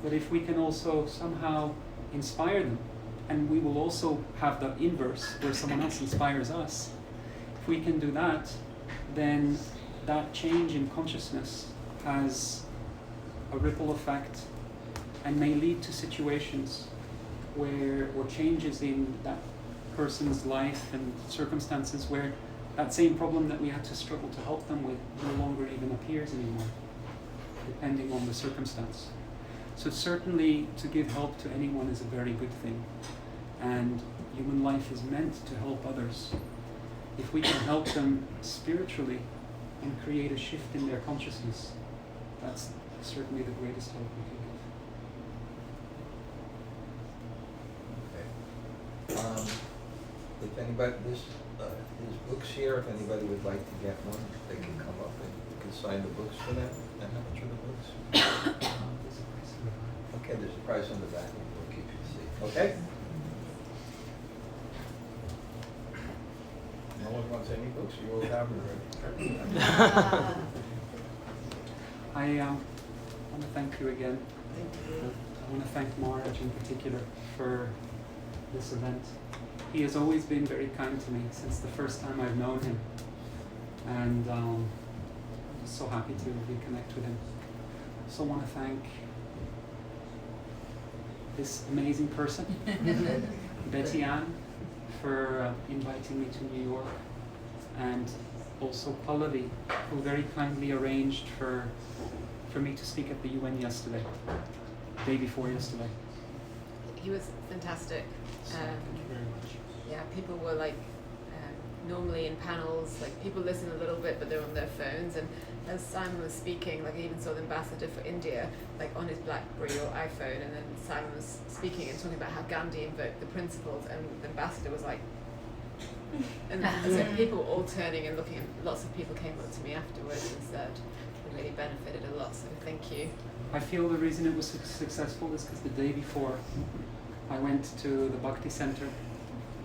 But if we can also somehow inspire them, and we will also have the inverse, where someone else inspires us, if we can do that, then that change in consciousness has a ripple effect and may lead to situations or changes in that person's life and circumstances where that same problem that we had to struggle to help them with no longer even appears anymore, depending on the circumstance. So certainly to give help to anyone is a very good thing. And human life is meant to help others. If we can help them spiritually and create a shift in their consciousness, that's certainly the greatest help we can give. Okay. If anybody, his books here, if anybody would like to get one, they can come up and you can sign the books for them. And how much are the books? Okay, there's a price on the back, and we'll keep you seat. Okay? No one wants any books, you all have them already. I want to thank you again. I want to thank Marge in particular for this event. He has always been very kind to me since the first time I've known him. And I'm just so happy to reconnect with him. I also want to thank this amazing person, Betty Ann, for inviting me to New York, and also Pallavi, who very kindly arranged for me to speak at the UN yesterday, day before yesterday. He was fantastic. So thank you very much. Yeah, people were like, normally in panels, like people listen a little bit, but they're on their phones. And as Simon was speaking, like I even saw the ambassador for India, like on his BlackBerry or iPhone, and then Simon was speaking and talking about how Gandhi invoked the principles, and the ambassador was like, and so people were all turning and looking, and lots of people came up to me afterwards and said it really benefited a lot, so thank you. I feel the reason it was successful is because the day before I went to the Bhakti Center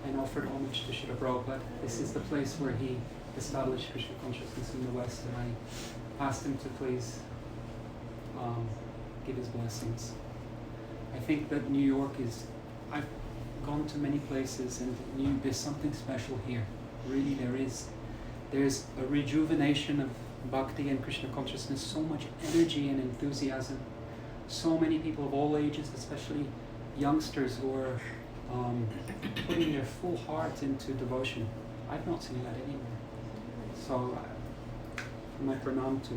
and offered homage to Srila Prabhupada. This is the place where he established Krishna consciousness in the West, and I asked him to please give his blessings. I think that New York I've gone to many places and there's something special here. Really there is. There's a rejuvenation of Bhakti and Krishna consciousness, so much energy and enthusiasm. So many people of all ages, especially youngsters who are putting their full heart into devotion. I've not seen that anywhere. So, my pranam to